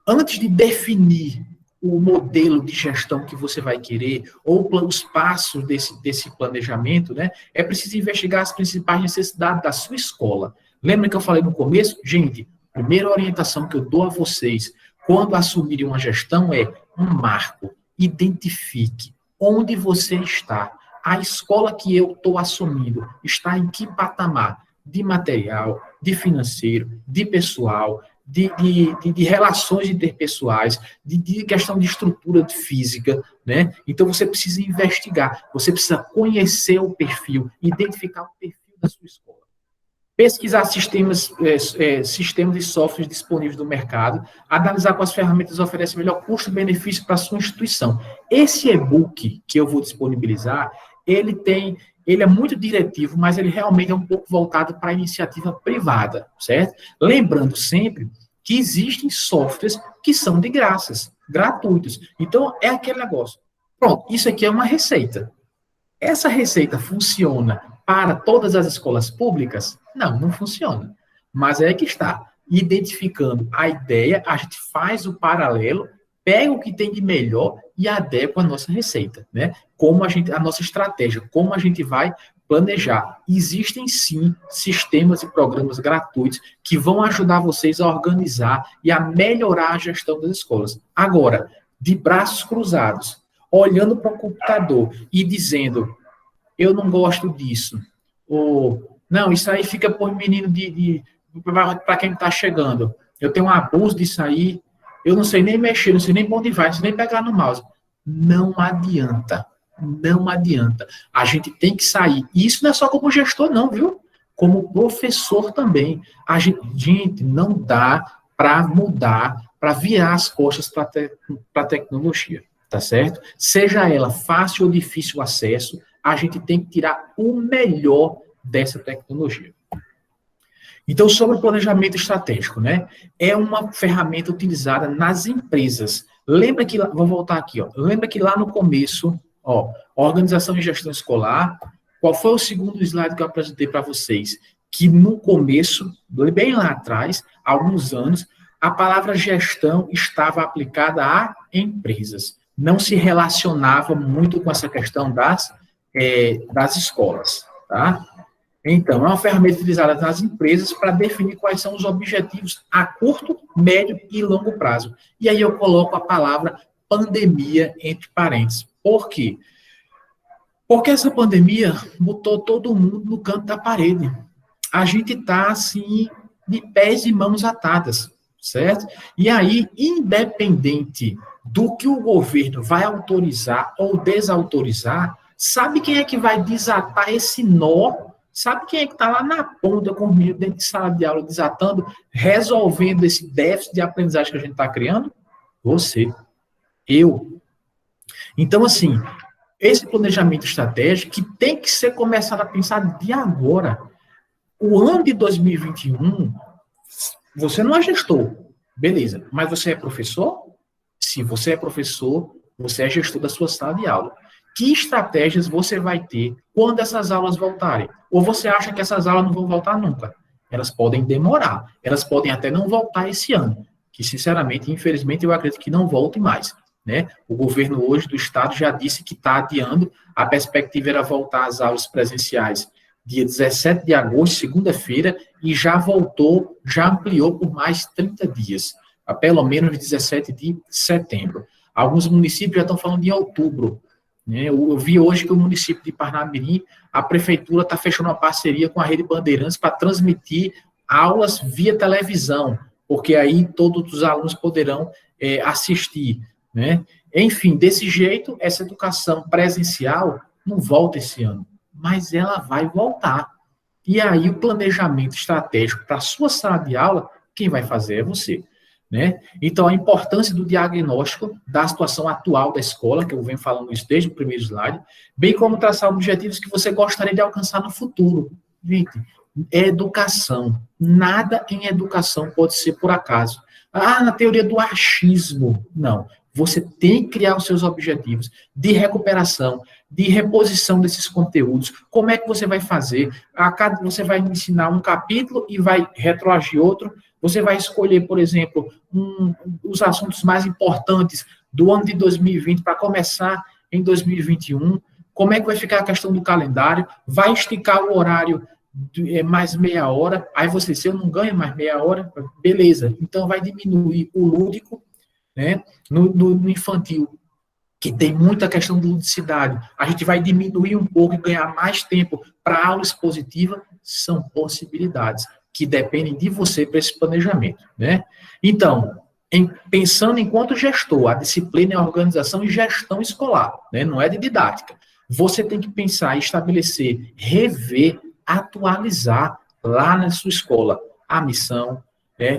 antes de definir o modelo de gestão que você vai querer, ou os passos desse planejamento, né, é preciso investigar as principais necessidades da sua escola. Lembra que eu falei no começo? Gente, a primeira orientação que eu dou a vocês quando assumirem uma gestão é um marco. Identifique onde você está. A escola que eu estou assumindo está em que patamar de material, de financeiro, de pessoal, de relações interpessoais, de questão de estrutura física, né? Então, você precisa investigar, você precisa conhecer o perfil, identificar o perfil da sua escola. Pesquisar sistemas e softwares disponíveis no mercado, analisar quais ferramentas oferecem melhor custo-benefício para a sua instituição. Esse e-book que eu vou disponibilizar, ele é muito diretivo, mas ele realmente é um pouco voltado para a iniciativa privada, certo? Lembrando sempre que existem softwares que são de graças, gratuitos. Então, é aquele negócio. Pronto, isso aqui é uma receita. Essa receita funciona para todas as escolas públicas? Não funciona. Mas é que está. Identificando a ideia, a gente faz o paralelo, pega o que tem de melhor e adequa a nossa receita, né? A nossa estratégia, como a gente vai planejar. Existem, sim, sistemas e programas gratuitos que vão ajudar vocês a organizar e a melhorar a gestão das escolas. Agora, de braços cruzados, olhando para o computador e dizendo, eu não gosto disso, ou, não, isso aí fica por menino para quem está chegando. Eu tenho um abuso disso aí, eu não sei nem mexer, não sei nem para onde vai, não sei nem pegar no mouse. Não adianta. Não adianta. A gente tem que sair. E isso não é só como gestor, não, viu? Como professor também. Gente, não dá para mudar, para virar as costas para a tecnologia, tá certo? Seja ela fácil ou difícil o acesso, a gente tem que tirar o melhor dessa tecnologia. Então, sobre o planejamento estratégico, né? É uma ferramenta utilizada nas empresas. Lembra que, vou voltar aqui, ó. Lembra que lá no começo, ó, organização e gestão escolar, qual foi o segundo slide que eu apresentei para vocês? Que no começo, bem lá atrás, há alguns anos, a palavra gestão estava aplicada a empresas. Não se relacionava muito com essa questão das escolas, tá? Então, é uma ferramenta utilizada nas empresas para definir quais são os objetivos a curto, médio e longo prazo. E aí eu coloco a palavra pandemia entre parênteses. Por quê? Porque essa pandemia botou todo mundo no canto da parede. A gente está, assim, de pés e mãos atadas, certo? E aí, independente do que o governo vai autorizar ou desautorizar, sabe quem é que vai desatar esse nó? Sabe quem é que está lá na ponta com o menino dentro de sala de aula, desatando, resolvendo esse déficit de aprendizagem que a gente está criando? Você. Eu. Então, assim, esse planejamento estratégico que tem que ser começado a pensar de agora. O ano de 2021, você não é gestor. Beleza, mas você é professor? Se você é professor, você é gestor da sua sala de aula. Que estratégias você vai ter quando essas aulas voltarem? Ou você acha que essas aulas não vão voltar nunca? Elas podem demorar, elas podem até não voltar esse ano, que sinceramente, infelizmente, eu acredito que não volte mais, né? O governo hoje do estado já disse que está adiando, a perspectiva era voltar às aulas presenciais dia 17 de agosto, segunda-feira, e já voltou, já ampliou por mais 30 dias, a pelo menos 17 de setembro. Alguns municípios já estão falando de outubro, né? Eu vi hoje que o município de Parnamirim, a prefeitura está fechando uma parceria com a Rede Bandeirantes para transmitir aulas via televisão, porque aí todos os alunos poderão assistir, né? Enfim, desse jeito, essa educação presencial não volta esse ano, mas ela vai voltar. E aí o planejamento estratégico para a sua sala de aula, quem vai fazer é você. Né? Então, a importância do diagnóstico da situação atual da escola, que eu venho falando isso desde o primeiro slide, bem como traçar objetivos que você gostaria de alcançar no futuro. Gente, é educação. Nada em educação pode ser por acaso. Ah, na teoria do achismo. Não. Você tem que criar os seus objetivos de recuperação, de reposição desses conteúdos. Como é que você vai fazer? Você vai ensinar um capítulo e vai retroagir outro. Você vai escolher, por exemplo, os assuntos mais importantes do ano de 2020 para começar em 2021. Como é que vai ficar a questão do calendário? Vai esticar o horário mais meia hora. Aí você, se eu não ganho mais meia hora, beleza. Então vai diminuir o lúdico, né? No infantil, que tem muita questão de ludicidade, a gente vai diminuir um pouco e ganhar mais tempo para aula expositiva, são possibilidades que dependem de você para esse planejamento, né? Então, pensando enquanto gestor, a disciplina é a organização e gestão escolar, né? Não é de didática. Você tem que pensar, estabelecer, rever, atualizar lá na sua escola a missão,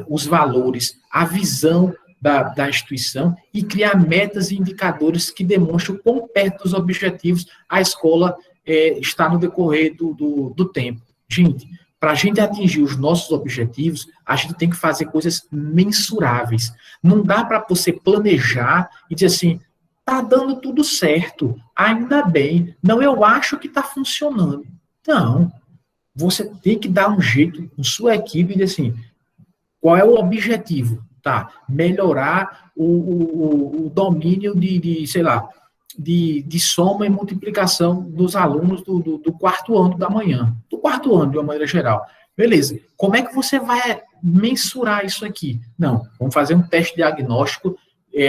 os valores, a visão da instituição e criar metas e indicadores que demonstrem o quão perto dos objetivos a escola está no decorrer do tempo. Gente, para a gente atingir os nossos objetivos, a gente tem que fazer coisas mensuráveis. Não dá para você planejar e dizer assim, tá dando tudo certo, ainda bem, não, eu acho que está funcionando. Não, você tem que dar um jeito com sua equipe e dizer assim, qual é o objetivo? Tá, melhorar o domínio sei lá, de soma e multiplicação dos alunos do quarto ano da manhã, do quarto ano, de uma maneira geral. Beleza, como é que você vai mensurar isso aqui? Não, vamos fazer um teste diagnóstico,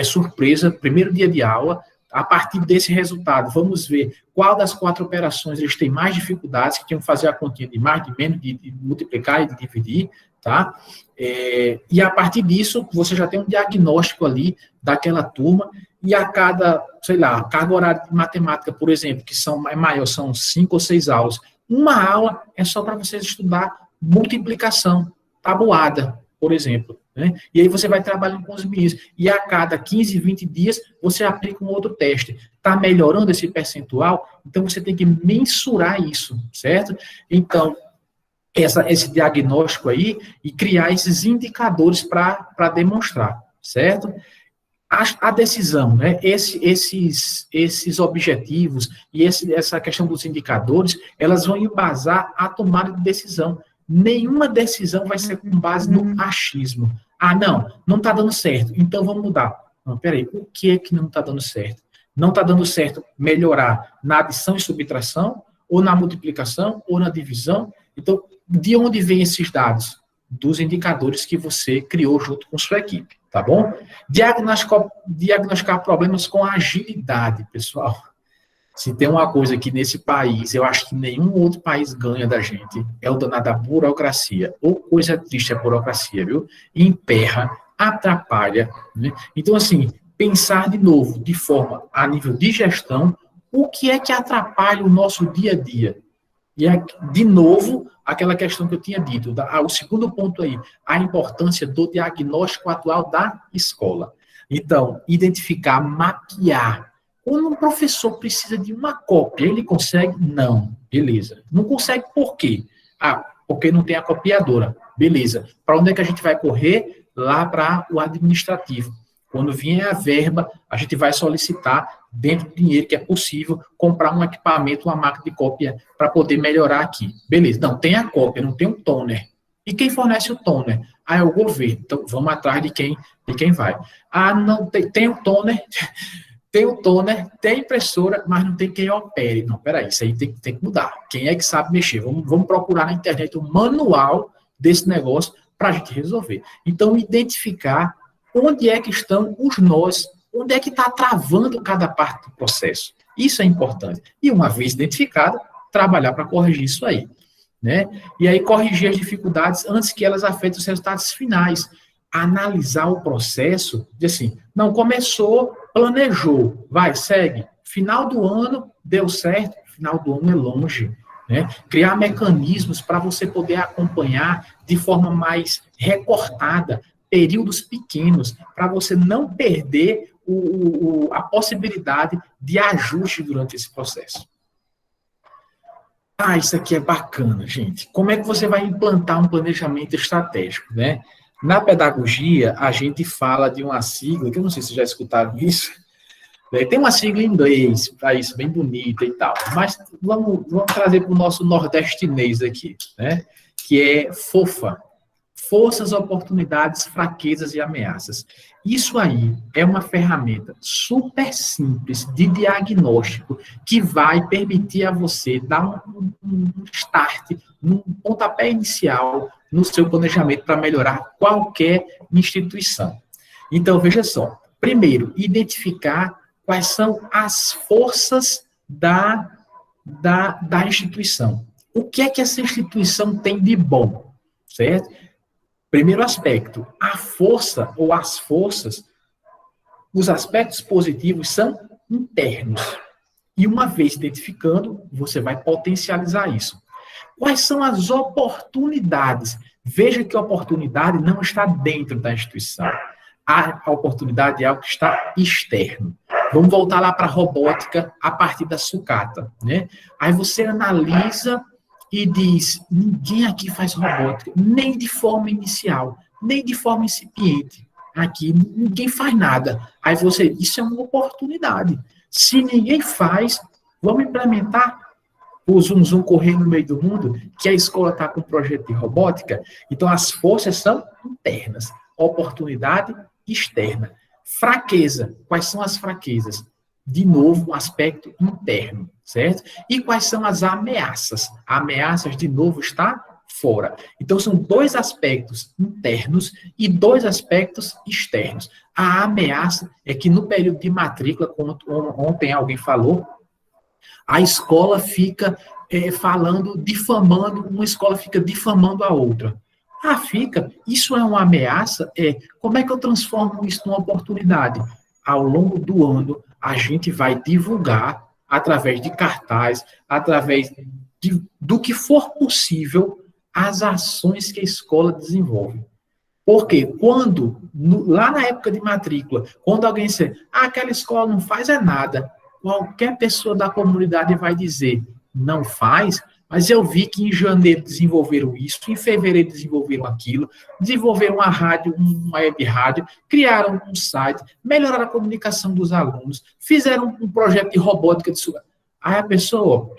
surpresa, primeiro dia de aula, a partir desse resultado, vamos ver qual das 4 operações eles têm mais dificuldades, que tinham que fazer a continha de mais, de menos, de multiplicar e de dividir, tá? E a partir disso, você já tem um diagnóstico ali daquela turma, e a cada, sei lá, carga horária de matemática, por exemplo, que é maior, são 5 ou 6 aulas, uma aula é só para vocês estudar multiplicação, tabuada, por exemplo, né? E aí você vai trabalhando com os meninos, e a cada 15, 20 dias, você aplica um outro teste. Está melhorando esse percentual? Então, você tem que mensurar isso, certo? Então, esse diagnóstico aí e criar esses indicadores para demonstrar, certo? A decisão, né? Esses objetivos e essa questão dos indicadores, elas vão embasar a tomada de decisão. Nenhuma decisão vai ser com base no achismo. Ah, não está dando certo, então vamos mudar. Não, peraí, o que é que não está dando certo? Não está dando certo melhorar na adição e subtração, ou na multiplicação, ou na divisão? Então, de onde vêm esses dados? Dos indicadores que você criou junto com sua equipe, tá bom? Diagnosticar problemas com agilidade, pessoal. Se tem uma coisa que nesse país, eu acho que nenhum outro país ganha da gente, é o danado da burocracia. Ou coisa triste a burocracia, viu? Emperra, atrapalha, né? Então, assim, pensar de novo, de forma a nível de gestão, o que é que atrapalha o nosso dia a dia? E, de novo, aquela questão que eu tinha dito, o segundo ponto aí, a importância do diagnóstico atual da escola. Então, identificar, mapear. Quando um professor precisa de uma cópia, ele consegue? Não. Beleza. Não consegue por quê? Ah, porque não tem a copiadora. Beleza. Para onde é que a gente vai correr? lá para o administrativo. Quando vier a verba, a gente vai solicitar, dentro do dinheiro que é possível, comprar um equipamento, uma máquina de cópia, para poder melhorar aqui. Beleza, não, tem a cópia, não tem um toner. E quem fornece o toner? Ah, é o governo. Então, vamos atrás de quem vai. Ah, não, tem o toner, tem o toner, tem a impressora, mas não tem quem opere. Não, peraí, isso aí tem que mudar. Quem é que sabe mexer? Vamos procurar na internet o manual desse negócio para a gente resolver. Então, identificar onde é que estão os nós, onde é que está travando cada parte do processo. Isso é importante. E uma vez identificado, trabalhar para corrigir isso aí. Né? E aí corrigir as dificuldades antes que elas afetem os resultados finais. Analisar o processo, de assim, não começou, planejou, vai, segue. Final do ano, deu certo, final do ano é longe. Né? Criar mecanismos para você poder acompanhar de forma mais recortada, períodos pequenos, para você não perder a possibilidade de ajuste durante esse processo. Ah, isso aqui é bacana, gente. Como é que você vai implantar um planejamento estratégico, né? Na pedagogia, a gente fala de uma sigla, que eu não sei se vocês já escutaram isso, né? Tem uma sigla em inglês para isso, bem bonita e tal, mas vamos trazer para o nosso nordestinês aqui, né? Que é FOFA. Forças, oportunidades, fraquezas e ameaças. Isso aí é uma ferramenta super simples de diagnóstico que vai permitir a você dar um start, um pontapé inicial no seu planejamento para melhorar qualquer instituição. Então, veja só. Primeiro, identificar quais são as forças da instituição. O que é que essa instituição tem de bom, certo? Primeiro aspecto, a força ou as forças, os aspectos positivos são internos. E uma vez identificando, você vai potencializar isso. Quais são as oportunidades? Veja que a oportunidade não está dentro da instituição. A oportunidade é algo que está externo. Vamos voltar lá para a robótica a partir da sucata, né? Aí você analisa e diz, ninguém aqui faz robótica, nem de forma inicial, nem de forma incipiente. Aqui ninguém faz nada. Aí você, isso é uma oportunidade. Se ninguém faz, vamos implementar o Zum correr no meio do mundo, que a escola está com um projeto de robótica. Então, as forças são internas, oportunidade externa. Fraqueza, quais são as fraquezas? De novo, um aspecto interno, certo? E quais são as ameaças? Ameaças, de novo, está fora. Então, são dois aspectos internos e dois aspectos externos. A ameaça é que no período de matrícula, como ontem alguém falou, a escola fica difamando, uma escola fica difamando a outra. Ah, fica. Isso é uma ameaça? Como é que eu transformo isso numa oportunidade? Ao longo do ano, a gente vai divulgar, através de cartaz, através do que for possível, as ações que a escola desenvolve. Porque lá na época de matrícula, quando alguém disser, aquela escola não faz nada, qualquer pessoa da comunidade vai dizer, não faz, mas eu vi que em janeiro desenvolveram isso, em fevereiro desenvolveram aquilo, desenvolveram uma rádio, uma web rádio, criaram um site, melhoraram a comunicação dos alunos, fizeram um projeto de robótica de sua. Aí a pessoa,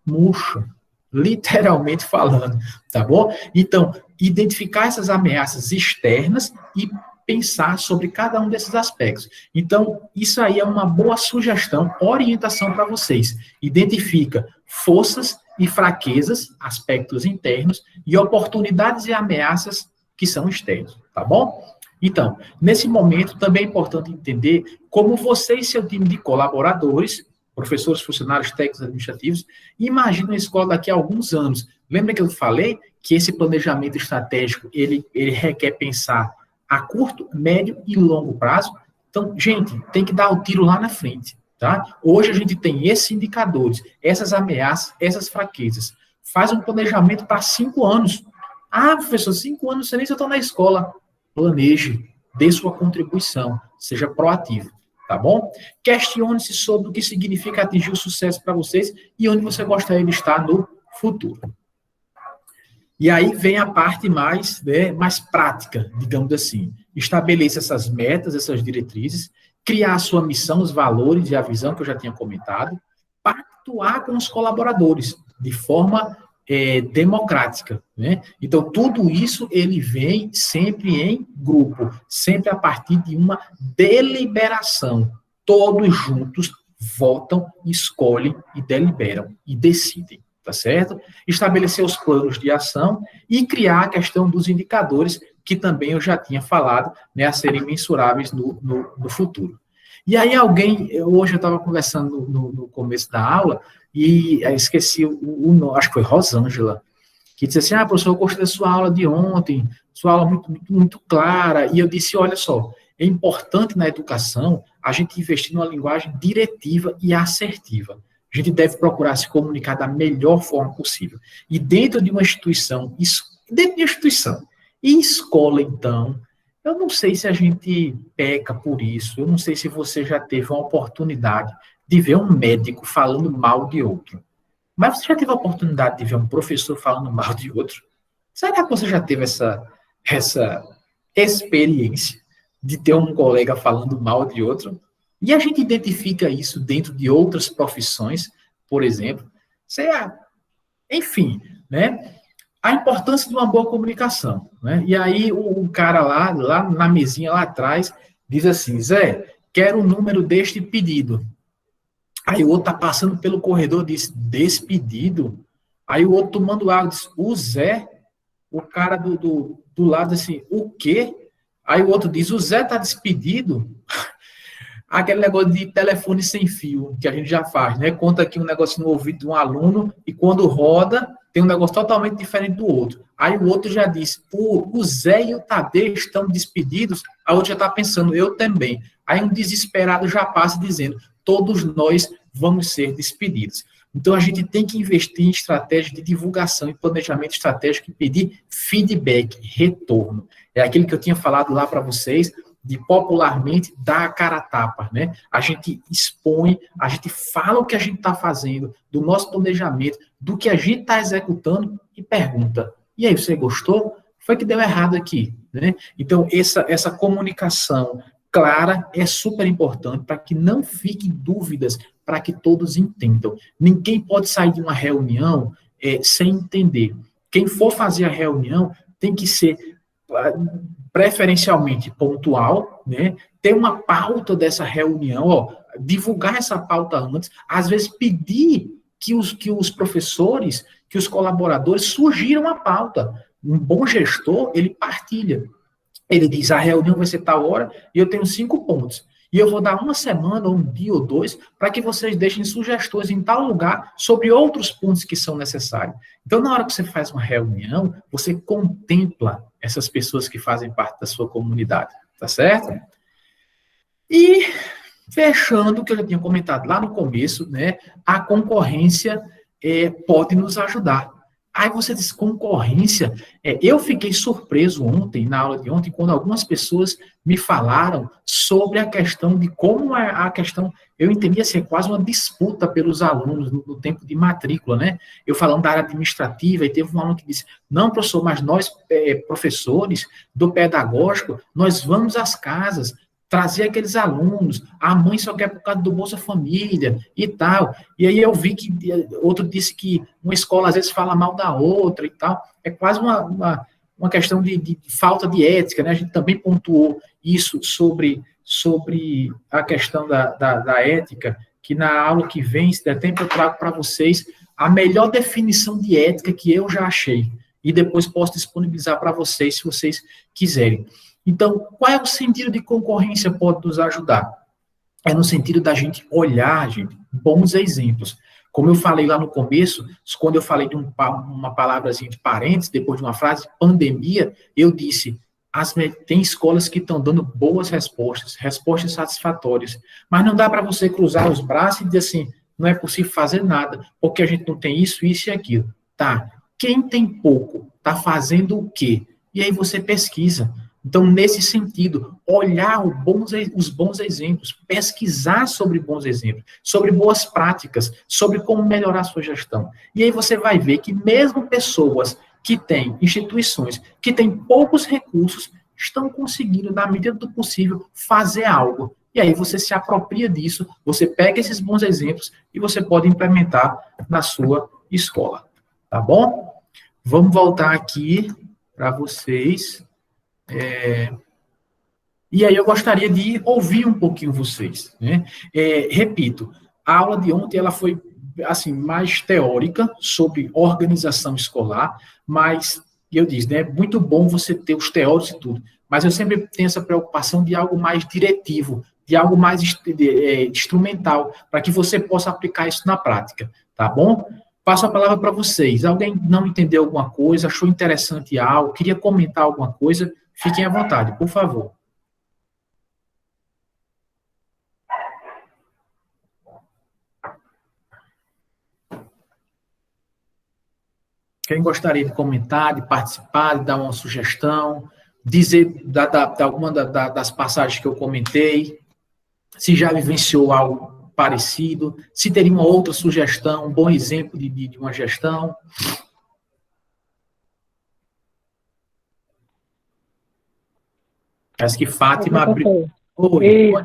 murcha, literalmente falando, tá bom? Então, identificar essas ameaças externas e pensar sobre cada um desses aspectos. Então, isso aí é uma boa sugestão, orientação para vocês. Identifica forças e fraquezas, aspectos internos, e oportunidades e ameaças que são externos, tá bom? Então, nesse momento, também é importante entender como você e seu time de colaboradores, professores, funcionários técnicos administrativos, imaginam a escola daqui a alguns anos. Lembra que eu falei que esse planejamento estratégico, ele requer pensar a curto, médio e longo prazo? Então, gente, tem que dar o tiro lá na frente, tá? Hoje a gente tem esses indicadores, essas ameaças, essas fraquezas. Faz um planejamento para 5 anos. Ah, professor, 5 anos, não sei nem se eu estou na escola. Planeje, dê sua contribuição, seja proativo, tá bom? Questione-se sobre o que significa atingir o sucesso para vocês e onde você gostaria de estar no futuro. E aí vem a parte mais, né, mais prática, digamos assim. Estabeleça essas metas, essas diretrizes, criar a sua missão, os valores e a visão que eu já tinha comentado, pactuar com os colaboradores de forma democrática, né? Então, tudo isso, ele vem sempre em grupo, sempre a partir de uma deliberação. Todos juntos votam, escolhem e deliberam e decidem, tá certo? Estabelecer os planos de ação e criar a questão dos indicadores, que também eu já tinha falado, né, a serem mensuráveis no futuro. E aí hoje eu estava conversando no começo da aula, e esqueci o nome, acho que foi Rosângela, que disse assim, professor, eu gostei da sua aula de ontem, sua aula muito clara, e eu disse, olha só, é importante na educação a gente investir numa linguagem diretiva e assertiva. A gente deve procurar se comunicar da melhor forma possível. E dentro de uma instituição, e escola, então, eu não sei se a gente peca por isso, eu não sei se você já teve uma oportunidade de ver um médico falando mal de outro. Mas você já teve a oportunidade de ver um professor falando mal de outro? Será que você já teve essa experiência de ter um colega falando mal de outro? E a gente identifica isso dentro de outras profissões, por exemplo. Enfim, né? A importância de uma boa comunicação, né? E aí o cara lá na mesinha lá atrás diz assim, Zé, quero o número deste pedido. Aí o outro tá passando pelo corredor, diz, despedido. Aí o outro tomando água, diz, o Zé, o cara do lado assim, o quê? Aí o outro diz, o Zé tá despedido? Aquele negócio de telefone sem fio, que a gente já faz, né? Conta aqui um negócio no ouvido de um aluno, e quando roda, tem um negócio totalmente diferente do outro. Aí o outro já diz, o Zé e o Tadeu estão despedidos, a outra já está pensando, eu também. Aí um desesperado já passa dizendo, todos nós vamos ser despedidos. Então, a gente tem que investir em estratégia de divulgação e planejamento estratégico e pedir feedback, retorno. É aquilo que eu tinha falado lá para vocês, de popularmente dar a cara a tapa, né? A gente expõe, a gente fala o que a gente está fazendo, do nosso planejamento, do que a gente está executando e pergunta, e aí, você gostou? Foi que deu errado aqui, né? Então, essa comunicação clara é super importante para que não fiquem dúvidas, para que todos entendam. Ninguém pode sair de uma reunião sem entender. Quem for fazer a reunião tem que ser preferencialmente pontual, né? Ter uma pauta dessa reunião, divulgar essa pauta antes, às vezes pedir que os professores, que os colaboradores sugiram a pauta. Um bom gestor, ele partilha. Ele diz, a reunião vai ser tal hora e eu tenho 5 pontos. E eu vou dar uma semana, ou um dia ou 2, para que vocês deixem sugestões em tal lugar sobre outros pontos que são necessários. Então, na hora que você faz uma reunião, você contempla essas pessoas que fazem parte da sua comunidade, tá certo? E, fechando o que eu já tinha comentado lá no começo, né, a concorrência pode nos ajudar. Aí você diz, concorrência? Eu fiquei surpreso ontem, na aula de ontem, quando algumas pessoas me falaram sobre a questão de como a questão, eu entendi assim, quase uma disputa pelos alunos no tempo de matrícula, né? Eu falando da área administrativa, e teve um aluno que disse, não, professor, mas nós, professores do pedagógico, nós vamos às casas, trazer aqueles alunos, a mãe só quer por causa do Bolsa Família e tal. E aí eu vi que outro disse que uma escola às vezes fala mal da outra e tal. É quase uma questão de falta de ética, né? A gente também pontuou isso sobre a questão da ética, que na aula que vem, se der tempo, eu trago para vocês a melhor definição de ética que eu já achei. E depois posso disponibilizar para vocês, se vocês quiserem. Então, qual é o sentido de concorrência pode nos ajudar? É no sentido da gente olhar, gente, bons exemplos. Como eu falei lá no começo, quando eu falei de uma palavrazinha de parênteses, depois de uma frase, pandemia, eu disse, tem escolas que estão dando boas respostas satisfatórias, mas não dá para você cruzar os braços e dizer assim, não é possível fazer nada, porque a gente não tem isso e aquilo. Tá, quem tem pouco está fazendo o quê? E aí você pesquisa. Então, nesse sentido, olhar os bons exemplos, pesquisar sobre bons exemplos, sobre boas práticas, sobre como melhorar a sua gestão. E aí você vai ver que mesmo pessoas que têm instituições que têm poucos recursos, estão conseguindo, na medida do possível, fazer algo. E aí você se apropria disso, você pega esses bons exemplos e você pode implementar na sua escola. Tá bom? Vamos voltar aqui para vocês. E aí eu gostaria de ouvir um pouquinho vocês, né? Repito, a aula de ontem ela foi assim mais teórica sobre organização escolar, mas eu disse, né? É muito bom você ter os teóricos e tudo, mas eu sempre tenho essa preocupação de algo mais diretivo, de algo mais instrumental, para que você possa aplicar isso na prática, tá bom? Passo a palavra para vocês. Alguém não entendeu alguma coisa, achou interessante algo, queria comentar alguma coisa? Fiquem à vontade, por favor. Quem gostaria de comentar, de participar, de dar uma sugestão, dizer alguma das passagens que eu comentei, se já vivenciou algo parecido, se teria uma outra sugestão, um bom exemplo de uma gestão. Parece que Fátima abriu. Oi, isso.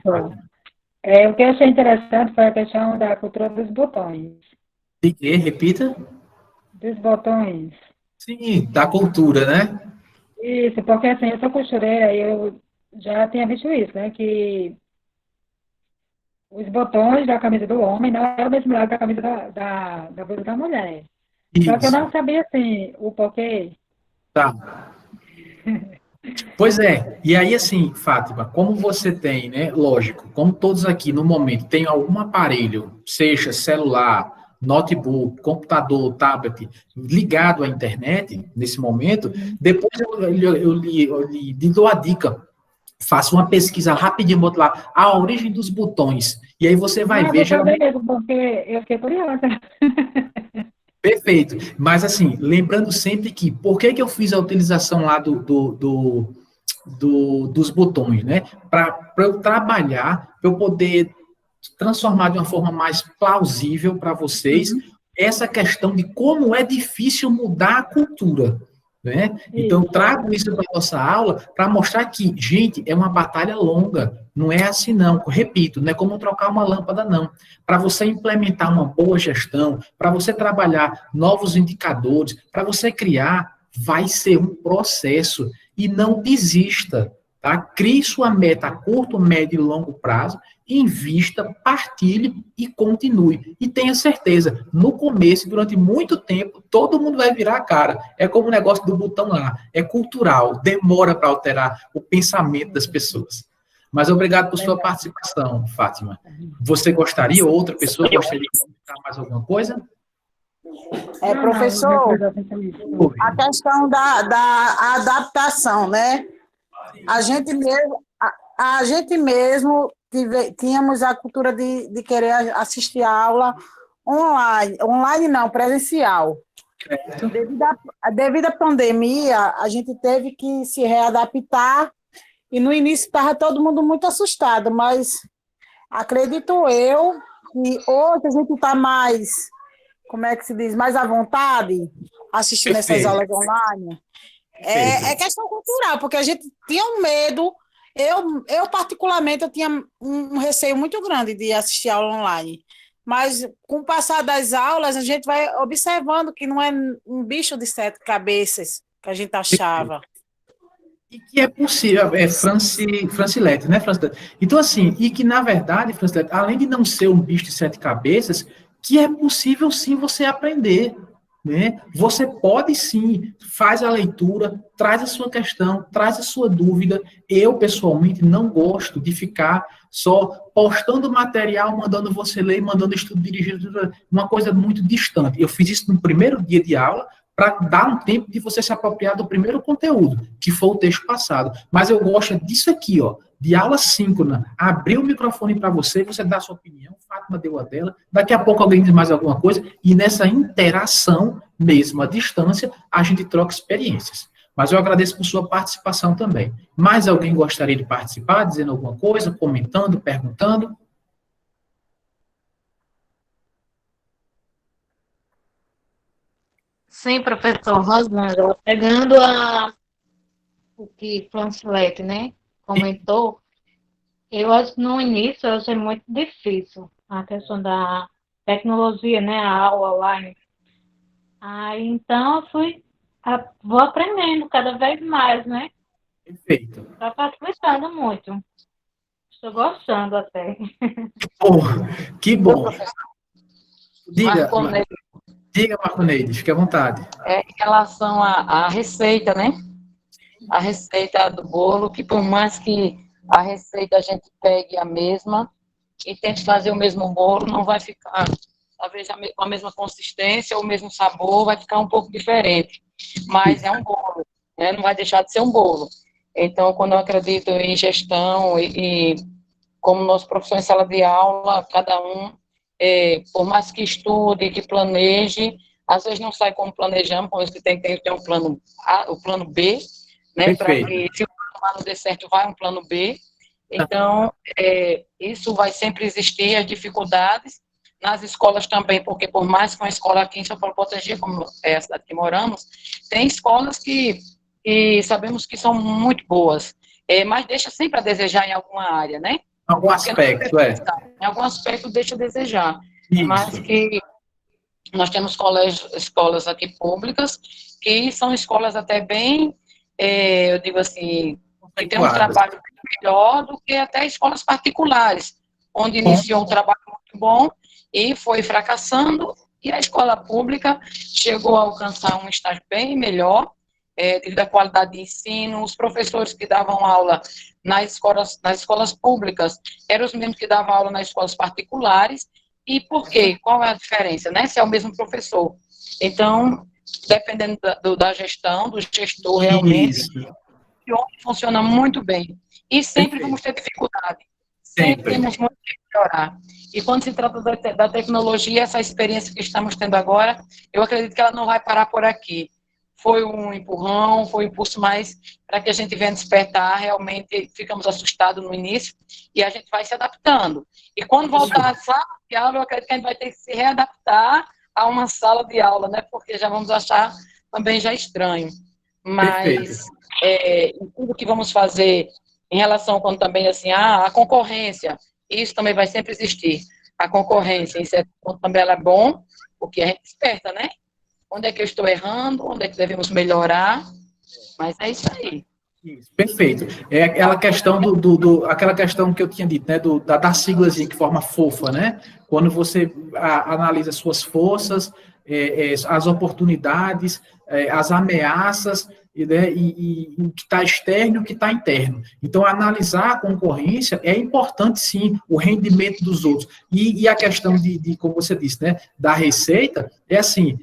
O que eu achei interessante foi a questão da cultura dos botões. De quê? Repita. Dos botões. Sim, da cultura, né? Isso, porque assim, eu sou costureira e eu já tinha visto isso, né? Que os botões da camisa do homem não é o mesmo lado da camisa da blusa da mulher. Só que eu Isso. não sabia, assim, o porquê. Tá. Pois é, e aí assim, Fátima, como você tem, né, lógico, como todos aqui no momento têm algum aparelho, seja celular, notebook, computador, tablet, ligado à internet, nesse momento, depois eu lhe dou a dica, faça uma pesquisa rapidinho, bota lá, a origem dos botões, e aí você vai Não, eu ver, vou fazer geralmente, mesmo, porque eu fiquei curiosa. perfeito, mas assim, lembrando sempre que, por que eu fiz a utilização lá dos botões, né? Para eu trabalhar, para eu poder transformar de uma forma mais plausível para vocês essa questão de como é difícil mudar a cultura, né? Então, eu trago isso para a nossa aula para mostrar que, gente, é uma batalha longa, não é assim não. Repito, não é como trocar uma lâmpada, não. Para você implementar uma boa gestão, para você trabalhar novos indicadores, para você criar, vai ser um processo. E não desista, tá? Crie sua meta a curto, médio e longo prazo, invista, partilhe e continue. E tenha certeza, no começo, durante muito tempo, todo mundo vai virar a cara. É como o negócio do botão lá, é cultural, demora para alterar o pensamento das pessoas. Mas obrigado por sua participação, Fátima. Você gostaria, ou outra pessoa gostaria de comentar mais alguma coisa? Professor, a questão da adaptação, né? A gente mesmo tínhamos a cultura de querer assistir a aula online não, presencial. Devido à pandemia, a gente teve que se readaptar e no início estava todo mundo muito assustado, mas acredito eu que hoje a gente está mais, como é que se diz, mais à vontade assistindo essas aulas online. É questão cultural, porque a gente tinha um medo. Eu particularmente, eu tinha um receio muito grande de assistir aula online. Mas, com o passar das aulas, a gente vai observando que não é um bicho de 7 cabeças que a gente achava. E que é possível, Francilete, né, Francilete? Então, assim, e que, na verdade, Francilete, além de não ser um bicho de 7 cabeças, que é possível, sim, você aprender, né? Você pode, sim, faz a leitura, traz a sua questão, traz a sua dúvida. Eu, pessoalmente, não gosto de ficar só postando material, mandando você ler, mandando estudo dirigido, uma coisa muito distante. Eu fiz isso no primeiro dia de aula, para dar um tempo de você se apropriar do primeiro conteúdo, que foi o texto passado. Mas eu gosto disso aqui, ó, de aula síncrona. Abrir o microfone para você, você dá a sua opinião, Fátima deu a dela, daqui a pouco alguém diz mais alguma coisa, e nessa interação, mesmo à distância, a gente troca experiências. Mas eu agradeço por sua participação também. Mais alguém gostaria de participar, dizendo alguma coisa, comentando, perguntando? Sim, professor Rosângela, pegando o que Francilete, né, comentou, eu acho que no início eu achei muito difícil a questão da tecnologia, né, a aula online. Aí, então, vou aprendendo cada vez mais, né? Perfeito. Está facilitando muito. Estou gostando até. Bom, que bom. Diga, Marconês, diga, Marconeide, fique à vontade. em relação à receita, né? A receita do bolo, que por mais que a receita a gente pegue a mesma e tente fazer o mesmo bolo, não vai ficar, talvez, com a mesma consistência, o mesmo sabor, vai ficar um pouco diferente. Mas é um bolo, né? Não vai deixar de ser um bolo. Então, quando eu acredito em gestão e como nossa profissão em sala de aula, cada um, por mais que estude, que planeje, às vezes não sai como planejamos, por isso que tem que ter um plano A, o plano B, né, para que se o plano A não der certo, vai um plano B. Então, isso vai sempre existir, as dificuldades, nas escolas também, porque por mais que uma escola aqui em São Paulo Potengi, como é a cidade que moramos, tem escolas que sabemos que são muito boas, mas deixa sempre a desejar em alguma área, né? Algum aspecto, Em algum aspecto deixa a desejar. Isso. Mas que nós temos escolas aqui públicas, que são escolas até bem, eu digo assim, que tem um trabalho melhor do que até escolas particulares, onde iniciou um trabalho muito bom e foi fracassando, e a escola pública chegou a alcançar um estágio bem melhor, devido à qualidade de ensino. Os professores que davam aula nas escolas públicas eram os mesmos que davam aula nas escolas particulares. E por quê? Qual é a diferença, né? Se é o mesmo professor. Então, dependendo da gestão, do gestor realmente, funciona muito bem. E sempre vamos ter dificuldade. Sempre temos muito que melhorar. E quando se trata da tecnologia, essa experiência que estamos tendo agora, eu acredito que ela não vai parar por aqui. Foi um empurrão, foi um impulso mais para que a gente venha despertar. Realmente ficamos assustados no início e a gente vai se adaptando. E quando voltar à sala de aula, eu acredito que a gente vai ter que se readaptar a uma sala de aula, né? Porque já vamos achar também já estranho. Mas em tudo que vamos fazer em relação quando também assim, a concorrência, isso também vai sempre existir. A concorrência, em certo ponto também ela é bom, porque a gente desperta, né? Onde é que eu estou errando, onde é que devemos melhorar, mas é isso aí. Isso, perfeito. É aquela questão aquela questão que eu tinha dito, né, da siglazinha que forma fofa, né? Quando você analisa suas forças, as oportunidades, as ameaças, né, e o que está externo e o que está interno. Então, analisar a concorrência é importante, sim, o rendimento dos outros. E a questão como você disse, né, da receita, é assim,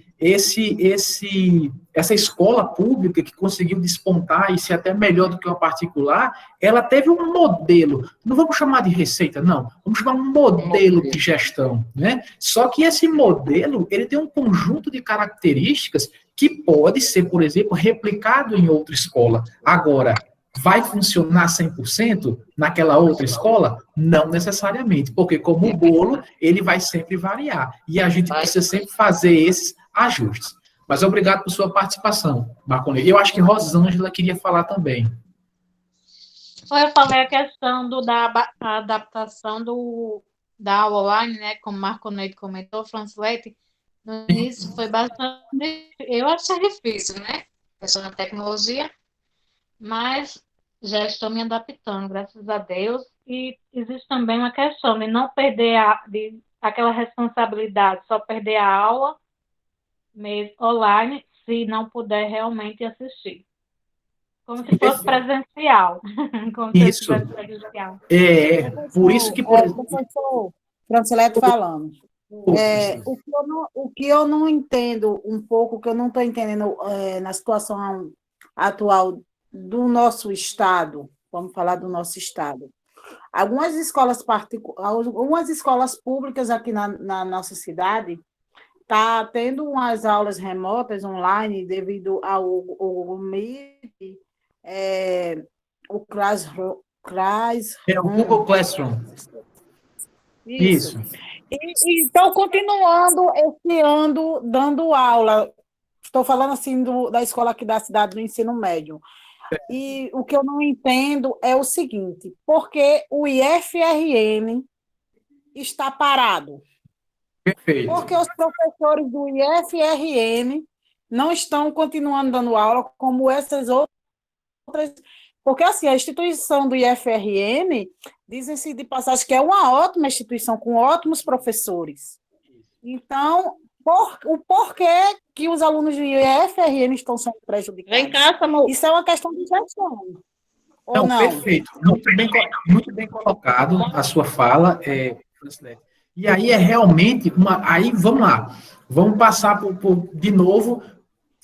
essa escola pública que conseguiu despontar e ser até melhor do que uma particular, ela teve um modelo, não vamos chamar de receita, não, vamos chamar um modelo de gestão, né? Só que esse modelo, ele tem um conjunto de características que pode ser, por exemplo, replicado em outra escola. Agora, vai funcionar 100% naquela outra escola? Não necessariamente, porque como o bolo, ele vai sempre variar. E a gente precisa sempre fazer esses ajustes. Mas obrigado por sua participação, Marconês. Eu acho que Rosângela queria falar também. Eu falei a questão da adaptação da aula online, né? Como Marconês comentou, Francilete, no início foi bastante... Eu achei difícil, né? A questão da tecnologia, mas já estou me adaptando, graças a Deus. E existe também uma questão de não perder aquela responsabilidade, só perder a aula mesmo online, se não puder realmente assistir. Como se fosse presencial. Como se fosse presencial. Por isso que... Professor Francileto falando. O que eu não entendo um pouco, que eu não estou entendendo na situação atual do nosso Estado, vamos falar do nosso Estado. Algumas escolas públicas aqui na nossa cidade está tendo umas aulas remotas online devido ao Meet, o Classroom. O Google Classroom. Isso. E estão continuando esse ano dando aula estou falando assim da escola aqui da cidade do ensino médio. E o que eu não entendo é o seguinte, por que o IFRN está parado? Perfeito. Porque os professores do IFRN não estão continuando dando aula como essas outras. Porque, assim, a instituição do IFRN, dizem-se de passagem que é uma ótima instituição, com ótimos professores. Então, o porquê que os alunos do IFRN estão sendo prejudicados? Vem cá, Samuel. Isso é uma questão de gestão. Ou não? Perfeito. Muito bem colocado a sua fala, Francilete. E aí é realmente aí vamos lá, vamos passar de novo,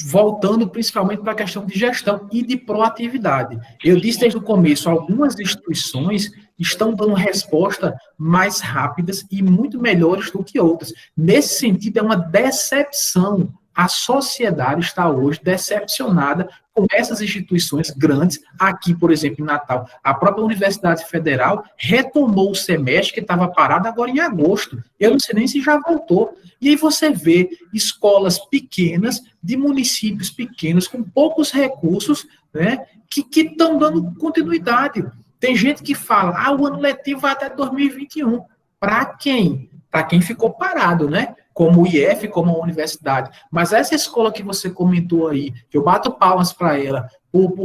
voltando principalmente para a questão de gestão e de proatividade. Eu disse desde o começo, algumas instituições estão dando resposta mais rápidas e muito melhores do que outras. Nesse sentido, é uma decepção. A sociedade está hoje decepcionada com essas instituições grandes. Aqui, por exemplo, em Natal, a própria Universidade Federal retomou o semestre que estava parado agora em agosto. Eu não sei nem se já voltou. E aí você vê escolas pequenas, de municípios pequenos, com poucos recursos, né, que estão dando continuidade. Tem gente que fala, o ano letivo vai até 2021. Para quem? Para quem ficou parado, né? Como o IF, como a universidade. Mas essa escola que você comentou aí, que eu bato palmas para ela, por